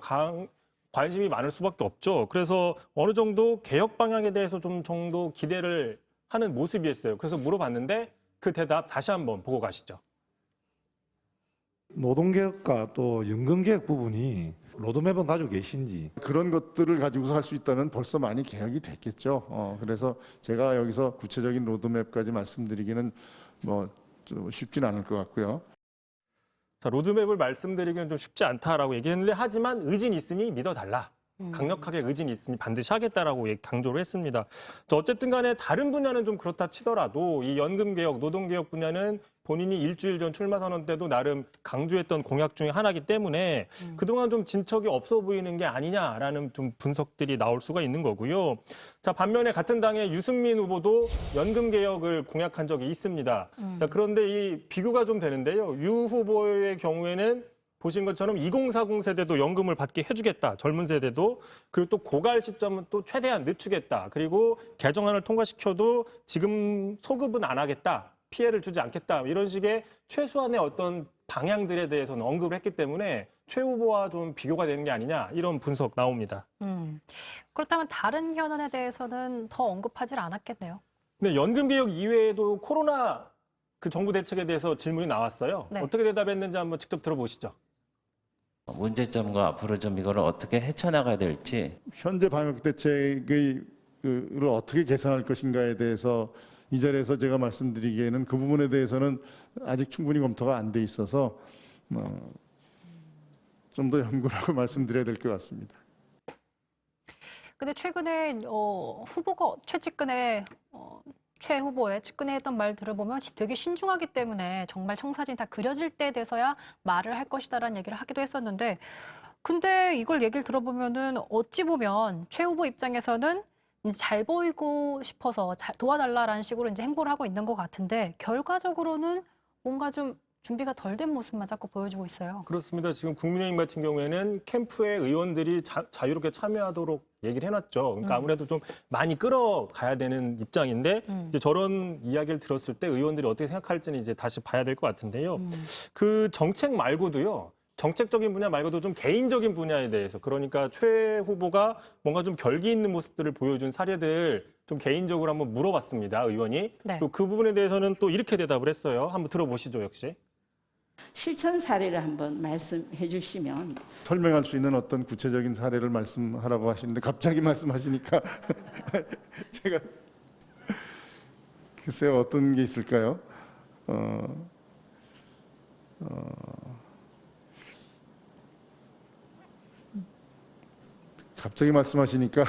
관심이 많을 수밖에 없죠. 그래서 어느 정도 개혁 방향에 대해서 좀 정도 기대를 하는 모습이었어요. 그래서 물어봤는데 그 대답 다시 한번 보고 가시죠. 노동개혁과 또 연금개혁 부분이 로드맵은 가지고 계신지. 그런 것들을 가지고서 할 수 있다면 벌써 많이 개혁이 됐겠죠. 그래서 제가 여기서 구체적인 로드맵까지 말씀드리기는 뭐 좀 쉽진 않을 것 같고요. 자, 로드맵을 말씀드리기는 좀 쉽지 않다라고 얘기했는데 하지만 의지는 있으니 믿어달라. 강력하게 의지는 있으니 반드시 하겠다라고 강조를 했습니다. 어쨌든 간에 다른 분야는 좀 그렇다 치더라도 이 연금개혁, 노동개혁 분야는 본인이 일주일 전 출마 선언 때도 나름 강조했던 공약 중에 하나이기 때문에 그동안 좀 진척이 없어 보이는 게 아니냐라는 좀 분석들이 나올 수가 있는 거고요. 자, 반면에 같은 당의 유승민 후보도 연금개혁을 공약한 적이 있습니다. 자, 그런데 이 비교가 좀 되는데요. 유 후보의 경우에는 보신 것처럼 2040 세대도 연금을 받게 해주겠다. 젊은 세대도. 그리고 또 고갈 시점은 또 최대한 늦추겠다. 그리고 개정안을 통과시켜도 지금 소급은 안 하겠다. 피해를 주지 않겠다. 이런 식의 최소한의 어떤 방향들에 대해서는 언급을 했기 때문에 최 후보와 좀 비교가 되는 게 아니냐. 이런 분석 나옵니다. 그렇다면 다른 현안에 대해서는 더 언급하지 않았겠네요. 네, 연금개혁 이외에도 코로나 그 정부 대책에 대해서 질문이 나왔어요. 네. 어떻게 대답했는지 한번 직접 들어보시죠. 문제점과 앞으로 좀 이거를 어떻게 헤쳐나가야 될지. 현재 방역 대책을 어떻게 개선할 것인가에 대해서 이 자리에서 제가 말씀드리기에는 그 부분에 대해서는 아직 충분히 검토가 안 돼 있어서 좀 더 연구를 하고 말씀드려야 될 것 같습니다. 근데 최근에 후보가 최 후보의 측근에 했던 말 들어보면 되게 신중하기 때문에 정말 청사진 다 그려질 때 돼서야 말을 할 것이다라는 얘기를 하기도 했었는데 근데 이걸 얘기를 들어보면은 어찌 보면 최 후보 입장에서는 이제 잘 보이고 싶어서 도와달라라는 식으로 이제 행보를 하고 있는 것 같은데 결과적으로는 뭔가 좀 준비가 덜 된 모습만 자꾸 보여주고 있어요. 그렇습니다. 지금 국민의힘 같은 경우에는 캠프에 의원들이 자유롭게 참여하도록 얘기를 해놨죠. 그러니까 아무래도 좀 많이 끌어가야 되는 입장인데 이제 저런 이야기를 들었을 때 의원들이 어떻게 생각할지는 이제 다시 봐야 될 것 같은데요. 그 정책 말고도요. 정책적인 분야 말고도 좀 개인적인 분야에 대해서 그러니까 최 후보가 뭔가 좀 결기 있는 모습들을 보여준 사례들 좀 개인적으로 한번 물어봤습니다. 의원이. 네. 또 그 부분에 대해서는 또 이렇게 대답을 했어요. 한번 들어보시죠. 역시. 실천 사례를 한번 말씀해 주시면. 설명할 수 있는 어떤 구체적인 사례를 말씀하라고 하시는데 갑자기 말씀하시니까 제가 글쎄요 어떤 게 있을까요? 갑자기 말씀하시니까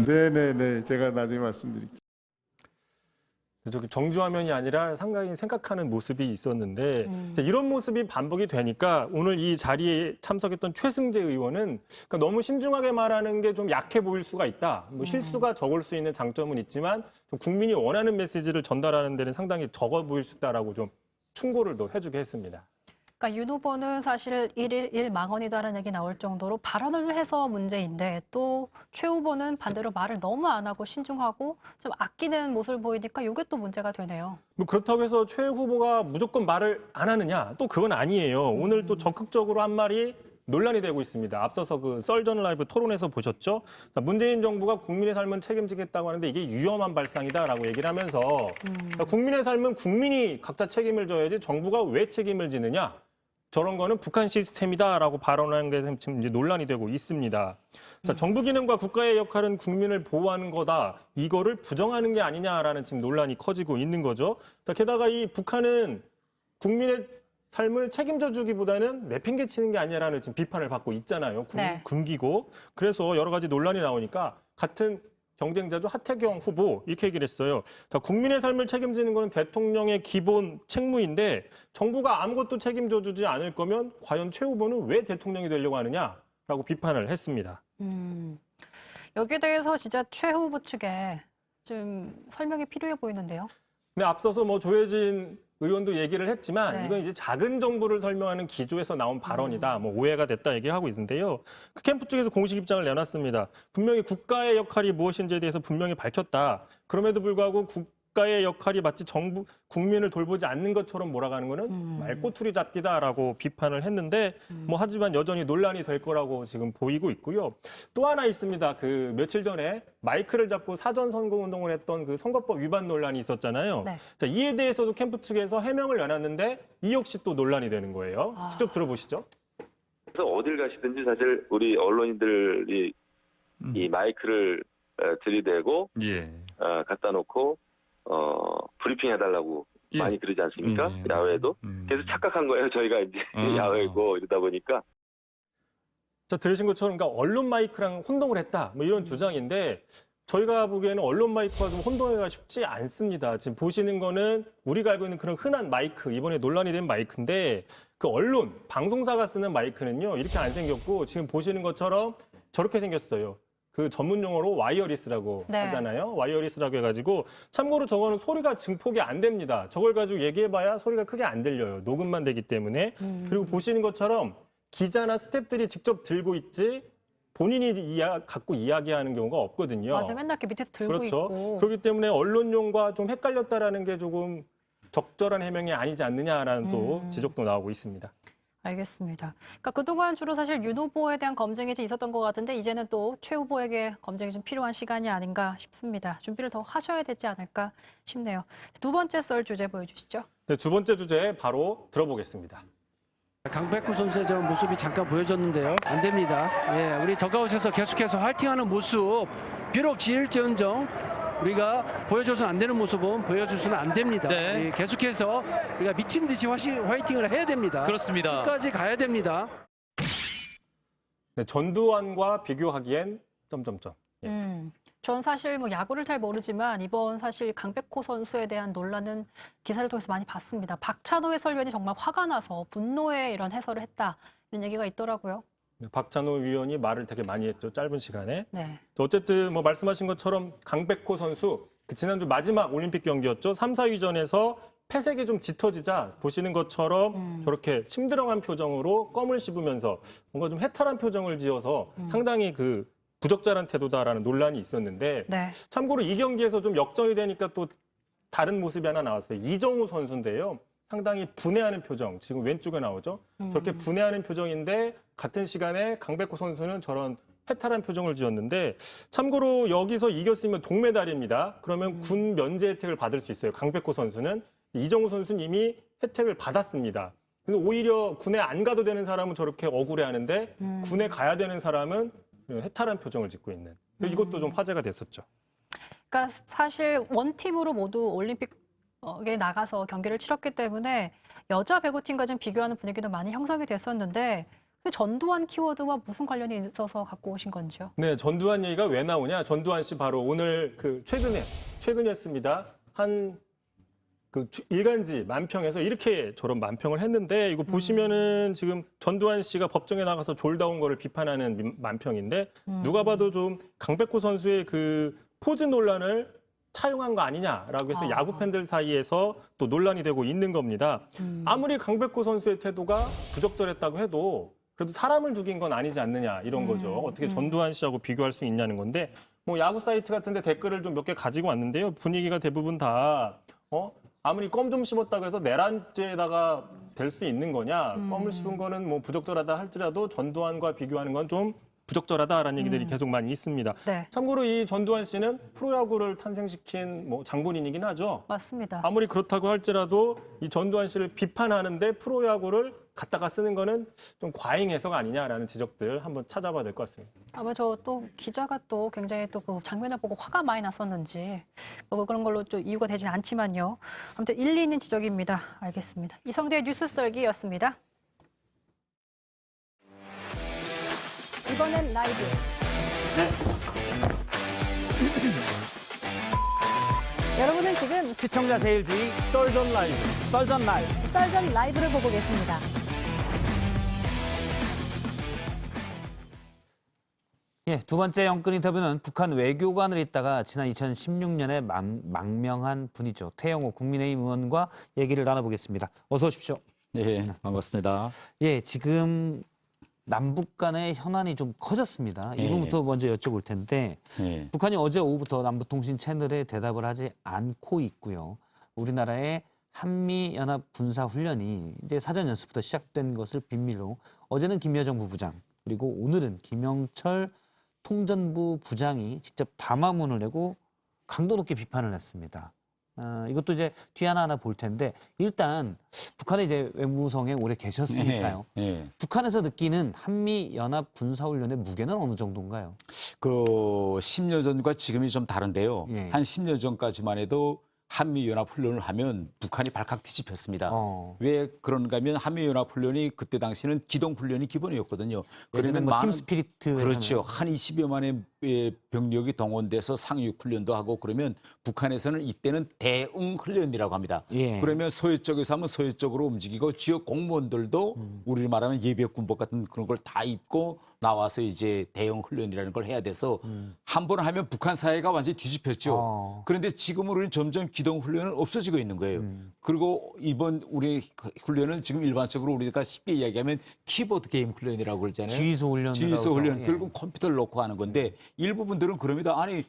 네네네 제가 나중에 말씀드릴게요. 저기 정주화면이 아니라 상당히 생각하는 모습이 있었는데 이런 모습이 반복이 되니까 오늘 이 자리에 참석했던 최승재 의원은 그러니까 너무 신중하게 말하는 게 좀 약해 보일 수가 있다. 뭐 실수가 적을 수 있는 장점은 있지만 좀 국민이 원하는 메시지를 전달하는 데는 상당히 적어 보일 수 있다라고 좀 충고를 또 해주게 했습니다. 그러니까 윤 후보는 사실 1일 1망언이다라는 얘기 나올 정도로 발언을 해서 문제인데 또 최 후보는 반대로 말을 너무 안 하고 신중하고 좀 아끼는 모습을 보이니까 이게 또 문제가 되네요. 뭐 그렇다고 해서 최 후보가 무조건 말을 안 하느냐? 또 그건 아니에요. 오늘 또 적극적으로 한 말이 논란이 되고 있습니다. 앞서서 그 썰전 라이브 토론에서 보셨죠? 문재인 정부가 국민의 삶은 책임지겠다고 하는데 이게 위험한 발상이다라고 얘기를 하면서 국민의 삶은 국민이 각자 책임을 져야지 정부가 왜 책임을 지느냐? 저런 거는 북한 시스템이다라고 발언하는 게 지금 이제 논란이 되고 있습니다. 자, 정부 기능과 국가의 역할은 국민을 보호하는 거다. 이거를 부정하는 게 아니냐라는 지금 논란이 커지고 있는 거죠. 자, 게다가 이 북한은 국민의 삶을 책임져 주기보다는 내팽개치는 게 아니라는 지금 비판을 받고 있잖아요. 굶기고. 그래서 여러 가지 논란이 나오니까 같은 경쟁자죠. 하태경 후보 이렇게 얘기를 했어요. 자, 국민의 삶을 책임지는 것은 대통령의 기본 책무인데 정부가 아무것도 책임져 주지 않을 거면 과연 최 후보는 왜 대통령이 되려고 하느냐라고 비판을 했습니다. 여기에 대해서 진짜 최 후보 측에 좀 설명이 필요해 보이는데요. 근데 앞서서 뭐 조혜진 의원도 얘기를 했지만 이건 이제 작은 정부를 설명하는 기조에서 나온 발언이다. 뭐 오해가 됐다 얘기하고 있는데요. 그 캠프 쪽에서 공식 입장을 내놨습니다. 분명히 국가의 역할이 무엇인지에 대해서 분명히 밝혔다. 그럼에도 불구하고 국가의 역할이 마치 정부, 국민을 돌보지 않는 것처럼 몰아가는 거는 말꼬투리 잡기다라고 비판을 했는데 뭐 하지만 여전히 논란이 될 거라고 지금 보이고 있고요. 또 하나 있습니다. 그 며칠 전에 마이크를 잡고 사전 선거 운동을 했던 그 선거법 위반 논란이 있었잖아요. 자, 이에 대해서도 캠프 측에서 해명을 내놨는데 이 역시 또 논란이 되는 거예요. 직접 들어보시죠. 그래서 어딜 가시든지 사실 우리 언론인들이 이 마이크를 들이대고 갖다 놓고 브리핑 해달라고 많이 그러지 않습니까? 야외에도. 그래서 착각한 거예요. 저희가 이제 야외고 이러다 보니까. 자, 들으신 것처럼 그러니까 언론 마이크랑 혼동을 했다. 뭐 이런 주장인데 저희가 보기에는 언론 마이크와 좀 혼동하기가 쉽지 않습니다. 지금 보시는 거는 우리가 알고 있는 그런 흔한 마이크, 이번에 논란이 된 마이크인데 그 언론, 방송사가 쓰는 마이크는요. 이렇게 안 생겼고 지금 보시는 것처럼 저렇게 생겼어요. 그 전문 용어로 와이어리스라고 하잖아요. 와이어리스라고 해가지고 참고로 저거는 소리가 증폭이 안 됩니다. 저걸 가지고 얘기해봐야 소리가 크게 안 들려요. 녹음만 되기 때문에. 그리고 보시는 것처럼 기자나 스태프들이 직접 들고 있지 본인이 갖고 이야기하는 경우가 없거든요. 맞아, 맨날 이렇게 밑에서 들고 있고. 그렇기 때문에 언론용과 좀 헷갈렸다라는 게 조금 적절한 해명이 아니지 않느냐라는 또 지적도 나오고 있습니다. 알겠습니다. 그러니까 그동안 주로 사실 윤 후보에 대한 검증이 좀 있었던 것 같은데 이제는 또 최 후보에게 검증이 좀 필요한 시간이 아닌가 싶습니다. 준비를 더 하셔야 되지 않을까 싶네요. 두 번째 썰 주제 보여주시죠. 네, 두 번째 주제 바로 들어보겠습니다. 강백호 선수의 저 모습이 잠깐 보여줬는데요. 안 됩니다. 예, 우리 더가웃에서 계속해서 화이팅하는 모습 비록 지을지언정 우리가 보여줘서는 안 되는 모습은 보여줘서는 안 됩니다. 예, 계속해서 우리가 미친 듯이 화이팅을 해야 됩니다. 그렇습니다. 끝까지 가야 됩니다. 네, 전두환과 비교하기엔 점점점. 전 사실 뭐 야구를 잘 모르지만 이번 사실 강백호 선수에 대한 논란은 기사를 통해서 많이 봤습니다. 박찬호 해설위원이 정말 화가 나서 분노의 이런 해설을 했다. 이런 얘기가 있더라고요. 박찬호 위원이 말을 되게 많이 했죠. 짧은 시간에. 네. 어쨌든 뭐 말씀하신 것처럼 강백호 선수 그 지난주 마지막 올림픽 경기였죠. 3, 4위전에서 패색이 좀 짙어지자 보시는 것처럼 저렇게 심드렁한 표정으로 껌을 씹으면서 뭔가 좀 해탈한 표정을 지어서 상당히 그 부적절한 태도다라는 논란이 있었는데 참고로 이 경기에서 좀 역전이 되니까 또 다른 모습이 하나 나왔어요. 이정우 선수인데요. 상당히 분해하는 표정, 지금 왼쪽에 나오죠. 저렇게 분해하는 표정인데 같은 시간에 강백호 선수는 저런 해탈한 표정을 지었는데 참고로 여기서 이겼으면 동메달입니다. 그러면 군 면제 혜택을 받을 수 있어요. 강백호 선수는. 이정우 선수는 이미 혜택을 받았습니다. 근데 오히려 군에 안 가도 되는 사람은 저렇게 억울해하는데 군에 가야 되는 사람은 해탈한 표정을 짓고 있는. 이것도 좀 화제가 됐었죠. 그러니까 사실 원팀으로 모두 올림픽에 나가서 경기를 치렀기 때문에 여자 배구팀과 좀 비교하는 분위기도 많이 형성이 됐었는데 그 전두환 키워드와 무슨 관련이 있어서 갖고 오신 건지요? 네, 전두환 얘기가 왜 나오냐? 전두환 씨 바로 오늘 최근이었습니다. 그 일간지 만평에서 이렇게 저런 만평을 했는데 이거 보시면은 지금 전두환 씨가 법정에 나가서 졸다온 거를 비판하는 만평인데 누가 봐도 좀 강백호 선수의 그 포즈 논란을 차용한 거 아니냐라고 해서 야구 팬들 사이에서 또 논란이 되고 있는 겁니다. 아무리 강백호 선수의 태도가 부적절했다고 해도 그래도 사람을 죽인 건 아니지 않느냐 이런 거죠. 어떻게 전두환 씨하고 비교할 수 있냐는 건데 뭐 야구 사이트 같은데 댓글을 좀 몇 개 가지고 왔는데요. 분위기가 대부분 다 아무리 껌 좀 씹었다고 해서 내란죄에다가 될 수 있는 거냐. 껌을 씹은 거는 뭐 부적절하다 할지라도 전두환과 비교하는 건 좀 부적절하다라는 얘기들이 계속 많이 있습니다. 네. 참고로 이 전두환 씨는 프로야구를 탄생시킨 뭐 장본인이긴 하죠. 맞습니다. 아무리 그렇다고 할지라도 이 전두환 씨를 비판하는데 프로야구를 갖다가 쓰는 거는 좀 과잉 해석 아니냐라는 지적들 한번 찾아봐야 될 것 같습니다. 아마 저 또 기자가 또 굉장히 또 그 장면을 보고 화가 많이 났었는지 뭐 그런 걸로 좀 이유가 되진 않지만요. 아무튼 일리 있는 지적입니다. 알겠습니다. 이성대의 뉴스 썰기였습니다. 이번엔 라이브. 여러분은 지금 시청자 제일주의 썰전 라이브, 썰전 라이브를 보고 계십니다. 예, 두 번째 영끌 인터뷰는 북한 외교관을 있다가 지난 2016년에 망명한 분이죠. 태영호 국민의힘 의원과 얘기를 나눠보겠습니다. 어서 오십시오. 네, 반갑습니다. 예, 지금 남북 간의 현안이 좀 커졌습니다. 이 부분부터 먼저 여쭤볼 텐데 북한이 어제 오후부터 남북통신 채널에 대답을 하지 않고 있고요. 우리나라의 한미연합 군사훈련이 이제 사전연습부터 시작된 것을 빌미로 어제는 김여정 부부장 그리고 오늘은 김영철 통전부 부장이 직접 담화문을 내고 강도 높게 비판을 했습니다. 이것도 이제 뒤 하나 볼 텐데 일단 북한에 이제 외무성에 오래 계셨으니까요. 북한에서 느끼는 한미 연합 군사훈련의 무게는 어느 정도인가요? 그 10년 전과 지금이 좀 다른데요. 한 10년 전까지만 해도 한미연합훈련을 하면 북한이 발칵 뒤집혔습니다. 왜 그런가 하면 한미연합훈련이 그때 당시는 기동훈련이 기본이었거든요. 그러면 뭐 팀스피리트 그렇죠. 한 20여만의 병력이 동원돼서 상륙훈련도 하고 그러면 북한에서는 이때는 대응훈련이라고 합니다. 그러면 소위 쪽에서 하면 소위 쪽으로 움직이고 지역 공무원들도 우리를 말하면 예비역군복 같은 그런 걸 다 입고 나와서 이제 대응훈련이라는 걸 해야 돼서 한 번 하면 북한 사회가 완전히 뒤집혔죠. 그런데 지금은 우리는 점점 기동훈련은 없어지고 있는 거예요. 그리고 이번 우리 훈련은 지금 일반적으로 우리가 쉽게 이야기하면 키보드 게임 훈련이라고 그러잖아요. 지휘소 훈련. 결국 컴퓨터를 놓고 하는 건데 일부분들은 그럽니다. 아니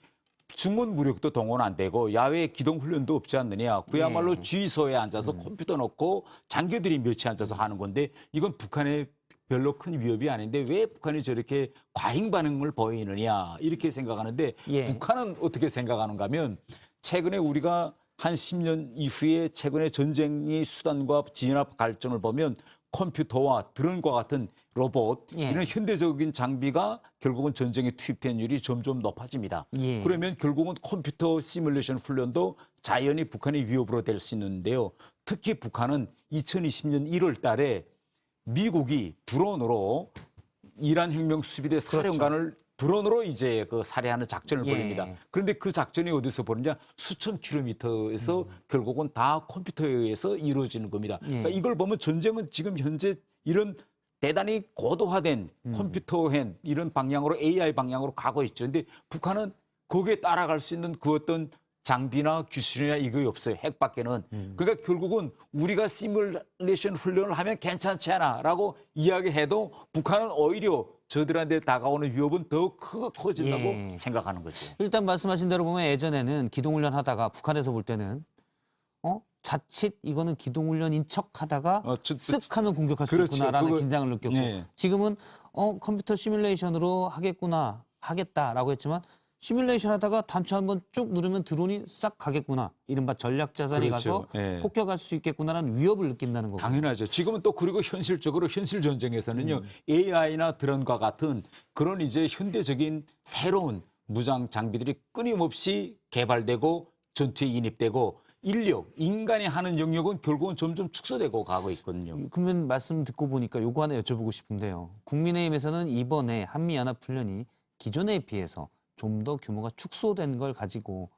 중원 무력도 동원 안 되고 야외 기동 훈련도 없지 않느냐. 그야말로 지휘소에 앉아서 컴퓨터 놓고 장교들이 몇이 앉아서 하는 건데 이건 북한의 별로 큰 위협이 아닌데 왜 북한이 저렇게 과잉 반응을 보이느냐 이렇게 생각하는데 북한은 어떻게 생각하는가 하면 최근에 우리가 한 10년 이후에 최근에 전쟁의 수단과 진압 발전을 보면 컴퓨터와 드론과 같은 로봇 이런 현대적인 장비가 결국은 전쟁에 투입된 율이 점점 높아집니다. 그러면 결국은 컴퓨터 시뮬레이션 훈련도 자연히 북한의 위협으로 될 수 있는데요. 특히 북한은 2020년 1월 달에 미국이 드론으로 이란 혁명 수비대 사령관을 드론으로 이제 그 살해하는 작전을 벌입니다. 그런데 그 작전이 어디서 벌이냐? 수천 킬로미터에서 결국은 다 컴퓨터에 의해서 이루어지는 겁니다. 그러니까 이걸 보면 전쟁은 지금 현재 이런 대단히 고도화된 컴퓨터행 이런 방향으로 AI 방향으로 가고 있죠. 근데 북한은 거기에 따라갈 수 있는 그 어떤 장비나 기술이나 이거 없어요. 핵밖에는. 그러니까 결국은 우리가 시뮬레이션 훈련을 하면 괜찮지 않아라고 이야기해도 북한은 오히려 저들한테 다가오는 위협은 더 커진다고 생각하는 거죠. 일단 말씀하신 대로 보면 예전에는 기동훈련 하다가 북한에서 볼 때는 자칫 이거는 기동훈련인 척하다가 쓱 하면 공격할 수 있구나라는 긴장을 느꼈고 지금은 컴퓨터 시뮬레이션으로 하겠다라고 했지만 시뮬레이션 하다가 단추 한번 쭉 누르면 드론이 싹 가겠구나. 이른바 전략자산이 가서 폭격할 수 있겠구나라는 위협을 느낀다는 거고. 당연하죠. 지금은 또 그리고 현실적으로 현실 전쟁에서는요. AI나 드론과 같은 그런 이제 현대적인 새로운 무장 장비들이 끊임없이 개발되고 전투에 인입되고 인력, 인간이 하는 영역은 결국은 점점 축소되고 가고 있거든요. 그러면 말씀 듣고 보니까 요거 하나 여쭤보고 싶은데요. 국민의힘에서는 이번에 한미연합훈련이 기존에 비해서 좀 더 규모가 축소된 걸 가지고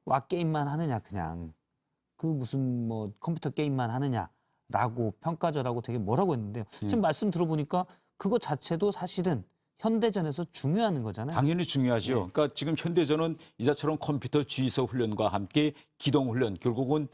와 게임만 하느냐 그냥 그 무슨 뭐 컴퓨터 게임만 하느냐라고 평가절하고 되게 뭐라고 했는데요. 지금 말씀 들어보니까 그거 자체도 사실은 현대전에서 중요한 거잖아요. 당연히 중요하죠. 그러니까 지금 현대전은 이자처럼 컴퓨터 주의소 훈련과 함께 기동 훈련, 결국은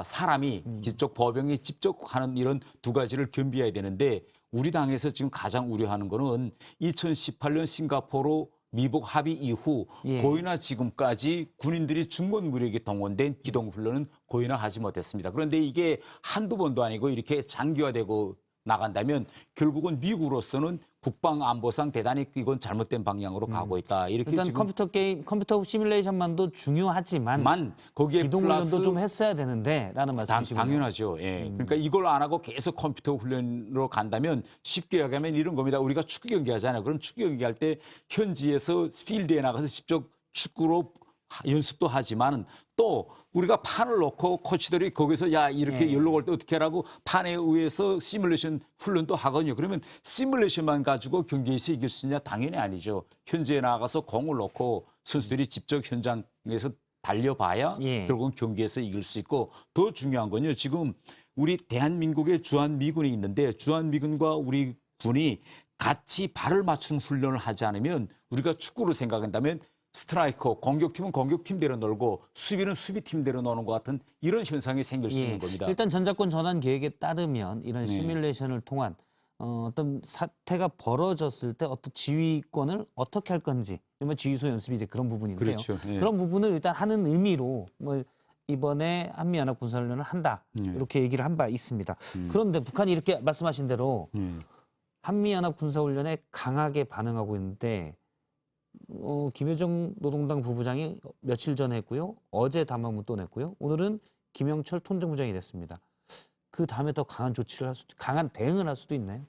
사람이 직접 법영이 직접 하는 이런 두 가지를 겸비해야 되는데 우리 당에서 지금 가장 우려하는 거는 2018년 싱가포르 미복 합의 이후 거의나 지금까지 군인들이 중건 무력에 동원된 기동 훈련은 거의나 하지 못했습니다. 그런데 이게 한두 번도 아니고 이렇게 장기화되고 나간다면 결국은 미국으로서는 국방안보상 대단히 이건 잘못된 방향으로 가고 있다. 이렇게 일단 지금 컴퓨터 게임, 컴퓨터 시뮬레이션만도 중요하지만 거기에 기동훈련도 좀 했어야 되는데라는 말씀이시군요. 당연하죠. 예. 그러니까 이걸 안 하고 계속 컴퓨터 훈련으로 간다면 쉽게 얘기하면 이런 겁니다. 우리가 축구 경기 하잖아요. 그럼 축구 경기 할 때 현지에서 필드에 나가서 직접 축구로 연습도 하지만 또 우리가 판을 놓고 코치들이 거기서 야 이렇게 연락 올 때 어떻게 하라고 판에 의해서 시뮬레이션 훈련도 하거든요. 그러면 시뮬레이션만 가지고 경기에서 이길 수 있냐? 당연히 아니죠. 현지에 나가서 공을 놓고 선수들이 직접 현장에서 달려봐야 결국은 경기에서 이길 수 있고 더 중요한 건요. 지금 우리 대한민국에 주한미군이 있는데 주한미군과 우리 군이 같이 발을 맞춘 훈련을 하지 않으면 우리가 축구를 생각한다면 스트라이커, 공격팀은 공격팀대로 놀고 수비는 수비팀대로 노는 것 같은 이런 현상이 생길 수 있는 겁니다. 일단 전작권 전환 계획에 따르면 이런 시뮬레이션을 통한 어떤 사태가 벌어졌을 때 어떤 지휘권을 어떻게 할 건지, 지휘소 연습이 이제 그런 부분인데요. 그렇죠. 그런 부분을 일단 하는 의미로 뭐 이번에 한미연합 군사훈련을 한다 이렇게 얘기를 한 바 있습니다. 그런데 북한이 이렇게 말씀하신 대로 한미연합 군사훈련에 강하게 반응하고 있는데. 김여정 노동당 부부장이 며칠 전에 했고요. 어제 담화문 또 냈고요. 오늘은 김영철 통전부장이 됐습니다. 그 다음에 더 강한 조치를 할 수도, 강한 대응을 할 수도 있나요?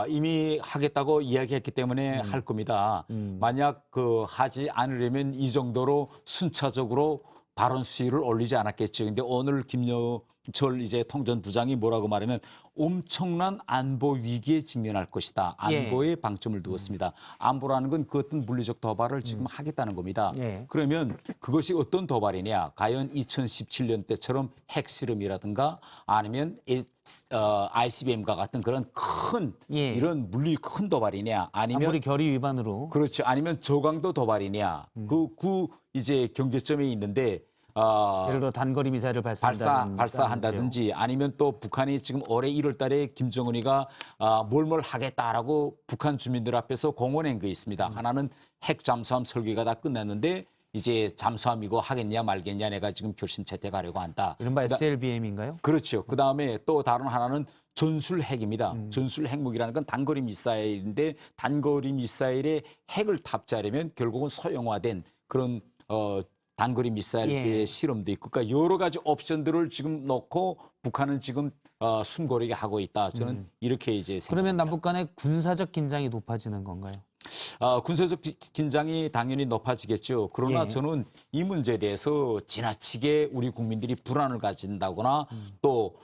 이미 하겠다고 이야기했기 때문에 할 겁니다. 만약 하지 않으려면 이 정도로 순차적으로 발언 수위를 올리지 않았겠죠. 근데 오늘 김여철 이제 통전부장이 뭐라고 말하면 엄청난 안보 위기에 직면할 것이다. 안보에 방점을 두었습니다. 안보라는 건 그 어떤 물리적 도발을 지금 하겠다는 겁니다. 그러면 그것이 어떤 도발이냐? 과연 2017년 때처럼 핵실험이라든가 아니면 ICBM과 같은 그런 큰 이런 물리 큰 도발이냐? 아니면 아무리 결의 위반으로 그렇죠. 아니면 저강도 도발이냐? 이제 경계점에 있는데 예를 들어 단거리 미사일을 발사한다든지 아니면 또 북한이 지금 올해 1월 달에 김정은이가 뭘 하겠다라고 북한 주민들 앞에서 공언한 게 있습니다. 하나는 핵 잠수함 설계가 다 끝났는데 이제 잠수함 이거 하겠냐 말겠냐 내가 지금 결심 채택하려고 한다. 이른바 SLBM인가요? 그렇죠. 그다음에 또 다른 하나는 전술 핵입니다. 전술 핵무기라는 건 단거리 미사일인데 단거리 미사일에 핵을 탑재하려면 결국은 소형화된 그런 단거리 미사일의 실험도 있고, 그러니까 여러 가지 옵션들을 지금 놓고 북한은 지금 숨고르게 하고 있다. 저는 이렇게 이제 생각합니다. 그러면 남북 간의 군사적 긴장이 높아지는 건가요? 군사적 긴장이 당연히 높아지겠죠. 그러나 저는 이 문제에 대해서 지나치게 우리 국민들이 불안을 가진다거나 또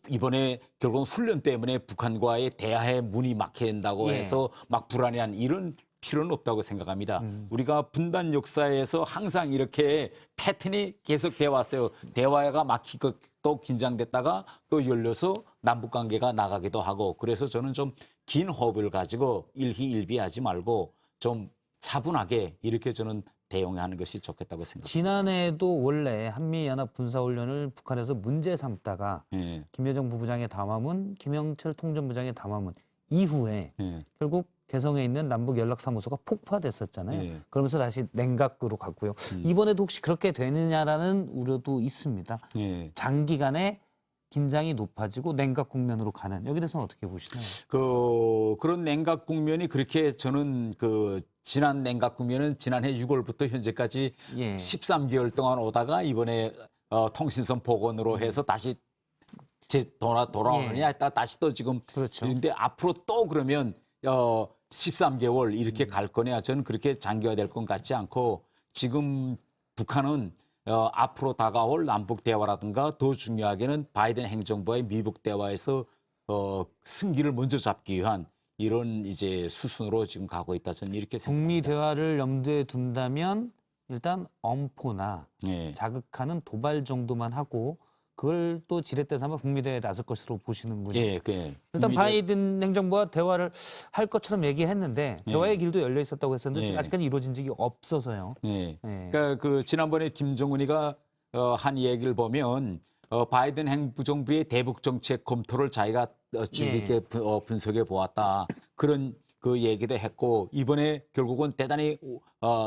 이번에 결국은 훈련 때문에 북한과의 대화의 문이 막힌다고 해서 막 불안해한 이런 필요는 없다고 생각합니다. 우리가 분단 역사에서 항상 이렇게 패턴이 계속되어 왔어요. 대화가 막히고 또 긴장됐다가 또 열려서 남북관계가 나가기도 하고 그래서 저는 좀 긴 호흡을 가지고 일희일비하지 말고 좀 차분하게 이렇게 저는 대응하는 것이 좋겠다고 생각합니다. 지난해에도 원래 한미연합 군사훈련을 북한에서 문제 삼다가 김여정 부부장의 담화문, 김영철 통전부장의 담화문 이후에 결국 개성에 있는 남북연락사무소가 폭파됐었잖아요. 그러면서 다시 냉각으로 갔고요. 이번에도 혹시 그렇게 되느냐라는 우려도 있습니다. 장기간의 긴장이 높아지고 냉각 국면으로 가는 여기 대해서는 어떻게 보시나요? 그런 냉각 국면이 그렇게 저는 지난 냉각 국면은 지난해 6월부터 현재까지 13개월 동안 오다가 이번에 통신선 복원으로 해서 다시 돌아오느냐 다시 또 지금 그런데 앞으로 또 그러면 13개월 이렇게 갈 거냐 저는 그렇게 장기화될 것 같지 않고 지금 북한은 앞으로 다가올 남북 대화라든가 더 중요하게는 바이든 행정부와의 미북 대화에서 승기를 먼저 잡기 위한 이런 이제 수순으로 지금 가고 있다. 저는 이렇게 생각합니다. 북미 대화를 염두에 둔다면 일단 엄포나 예. 자극하는 도발 정도만 하고 그걸 또 지렛대 삼아 북미 대화에 나설 것으로 보시는군요. 예, 일단 바이든 행정부와 대화를 할 것처럼 얘기했는데 대화의 길도 열려 있었다고 했었는데 예. 아직까지 이루어진 적이 없어서요. 예. 그러니까 그 지난번에 김정은이가 한 얘기를 보면 바이든 행정부의 대북 정책 검토를 자기가 쭉 이렇게 분석해 보았다. 그런 그 얘기도 했고 이번에 결국은 대단히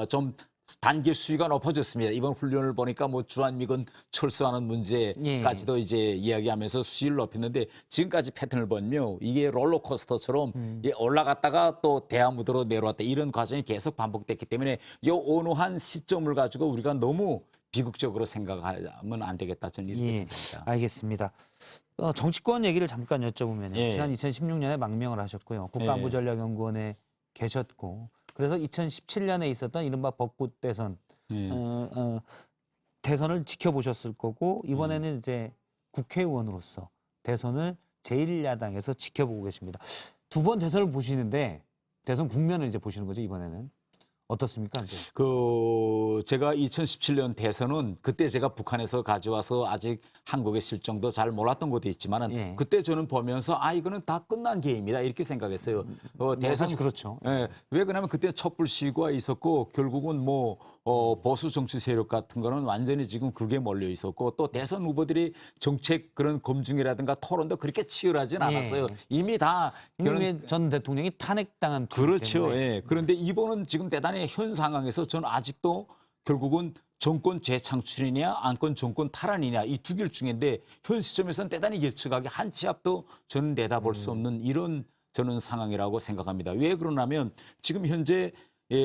좀 단계 수위가 높아졌습니다. 이번 훈련을 보니까 뭐 주한미군 철수하는 문제까지도 이제 이야기하면서 수위를 높였는데 지금까지 패턴을 보면 이게 롤러코스터처럼 올라갔다가 또 대화무드로 내려왔다 이런 과정이 계속 반복됐기 때문에 이 어느 한 시점을 가지고 우리가 너무 비극적으로 생각하면 안 되겠다. 저는 이렇게 생각합니다. 알겠습니다. 정치권 얘기를 잠깐 여쭤보면 지난 2016년에 망명을 하셨고요. 국가안보전략연구원에 계셨고 그래서 2017년에 있었던 이른바 벚꽃 대선 대선을 지켜보셨을 거고 이번에는 이제 국회의원으로서 대선을 제1야당에서 지켜보고 계십니다. 두 번 대선을 보시는데 대선 국면을 이제 보시는 거죠 이번에는. 어떻습니까? 그 제가 2017년 대선은 그때 제가 북한에서 가져와서 아직 한국의 실정도 잘 몰랐던 것도 있지만은 그때 저는 보면서 이거는 다 끝난 게임이다 이렇게 생각했어요. 대선 그렇죠. 왜 그러냐면 그때 촛불 시위가 있었고 결국은 뭐 보수 정치 세력 같은 거는 완전히 지금 그게 몰려 있었고 또 대선 후보들이 정책 그런 검증이라든가 토론도 그렇게 치열하진 않았어요. 이미 다 이미 전 대통령이 탄핵당한 그렇죠. 그런데 이번은 지금 대단히 현 상황에서 저는 아직도 결국은 정권 재창출이냐 안건 정권 탈환이냐 이 두 길 중인데 현 시점에서는 대단히 예측하기 한 치 앞도 저는 내다볼 수 없는 이런 저는 상황이라고 생각합니다. 왜 그러냐면 지금 현재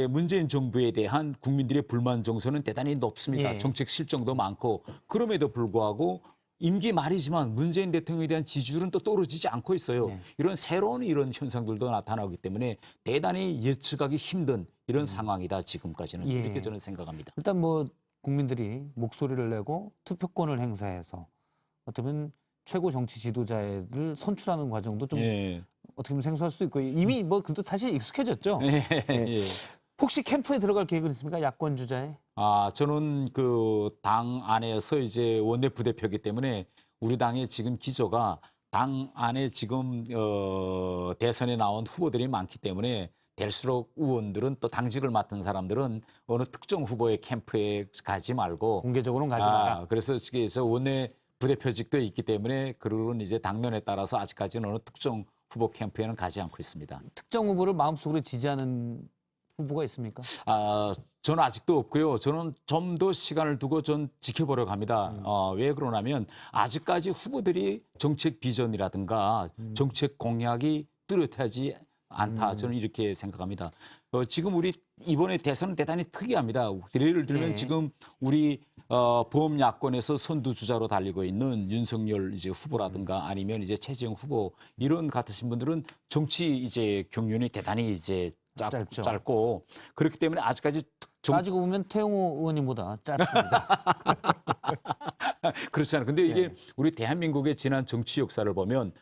문재인 정부에 대한 국민들의 불만 정서는 대단히 높습니다. 정책 실정도 많고 그럼에도 불구하고 임기 말이지만 문재인 대통령에 대한 지지율은 또 떨어지지 않고 있어요. 이런 새로운 이런 현상들도 나타나기 때문에 대단히 예측하기 힘든 이런 상황이다 지금까지는 이렇게 저는 생각합니다. 일단 뭐 국민들이 목소리를 내고 투표권을 행사해서 어떻게 보면 최고 정치 지도자를 선출하는 과정도 좀 어떻게 보면 생소할 수도 있고 이미 뭐 그래도 사실 익숙해졌죠. 혹시 캠프에 들어갈 계획은 있습니까? 야권 주자에? 저는 그 당 안에서 이제 원내 부대표이기 때문에 우리 당의 지금 기조가 당 안에 지금 대선에 나온 후보들이 많기 때문에 될수록 의원들은 또 당직을 맡은 사람들은 어느 특정 후보의 캠프에 가지 말고 공개적으로는 가지 마라. 그래서 원내 부대표직도 있기 때문에 그런 이제 당론에 따라서 아직까지는 어느 특정 후보 캠프에는 가지 않고 있습니다. 특정 후보를 마음속으로 지지하는 후보가 있습니까? 저는 아직도 없고요. 저는 좀 더 시간을 두고 전 지켜보려고 합니다. 왜 그러냐면 아직까지 후보들이 정책 비전이라든가 정책 공약이 뚜렷하지 않다. 저는 이렇게 생각합니다. 지금 우리 이번에 대선은 대단히 특이합니다. 예를 들면 지금 우리 범야권에서 선두주자로 달리고 있는 윤석열 이제 후보라든가 아니면 이제 최재형 후보 이런 같으신 분들은 정치 이제 경륜이 대단히 이제 짧고 그렇기 때문에 아직까지 따지고 보면 태영호 의원님보다 짧습니다. 그렇잖아요. 근데 이게 우리 대한민국의 지난 정치 역사를 보면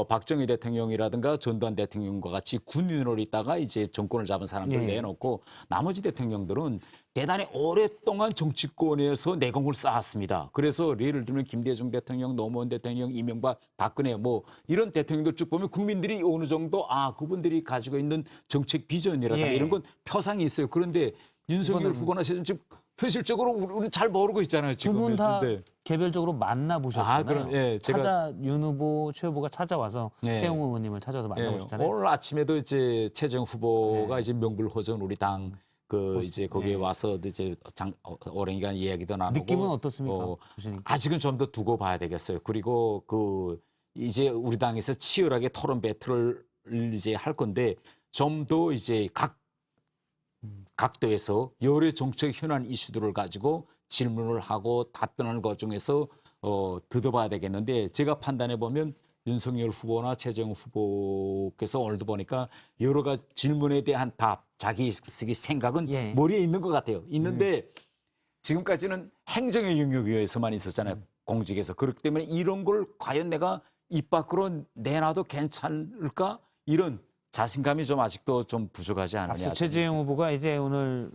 박정희 대통령이라든가 전두환 대통령과 같이 군인으로 있다가 이제 정권을 잡은 사람들 내놓고 나머지 대통령들은 대단히 오랫동안 정치권에서 내공을 쌓았습니다. 그래서 예를 들면 김대중 대통령, 노무현 대통령, 이명박, 박근혜 뭐 이런 대통령들 쭉 보면 국민들이 어느 정도 그분들이 가지고 있는 정책 비전이라든가 이런 건 표상이 있어요. 그런데 윤석열 후보나 지금 현실적으로 우리는 잘 모르고 있잖아요. 지금. 두 분 다 개별적으로 만나보셨잖아요. 그럼, 윤 후보, 최 후보가 찾아와서 태영호 의원님을 찾아서 만나보셨잖아요. 오늘 아침에도 이제 최재형 후보가 이제 명불허전 우리 당 이제 거기에 와서 이제 오랜 기간 이야기도 나누고 느낌은 어떻습니까? 아직은 좀 더 두고 봐야 되겠어요. 그리고 이제 우리 당에서 치열하게 토론 배틀을 이제 할 건데 좀 더 이제 각도에서 여러 정책 현안 이슈들을 가지고 질문을 하고 답변하는 과정에서 들어봐야 되겠는데 제가 판단해 보면 윤석열 후보나 최재형 후보께서 오늘도 보니까 여러 가지 질문에 대한 답, 자기 생각은 머리에 있는 것 같아요. 있는데 지금까지는 행정의 영역에서만 있었잖아요. 공직에서. 그렇기 때문에 이런 걸 과연 내가 입 밖으로 내놔도 괜찮을까? 이런 자신감이 좀 아직도 좀 부족하지 않느냐. 최재형 후보가 이제 오늘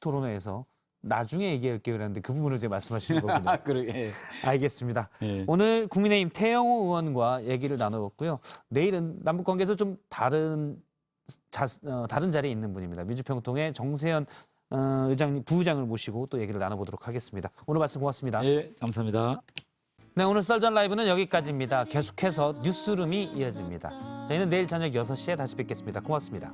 토론회에서 나중에 얘기할게요 그랬는데 그 부분을 이제 말씀하시는 거군요. 그래. 알겠습니다. 예. 오늘 국민의힘 태영호 의원과 얘기를 나눠봤고요. 내일은 남북관계에서 좀 다른 자리에 있는 분입니다. 민주평통의 정세현 부의장을 모시고 또 얘기를 나눠보도록 하겠습니다. 오늘 말씀 고맙습니다. 예, 감사합니다. 네, 오늘 썰전 라이브는 여기까지입니다. 계속해서 뉴스룸이 이어집니다. 저희는 내일 저녁 6시에 다시 뵙겠습니다. 고맙습니다.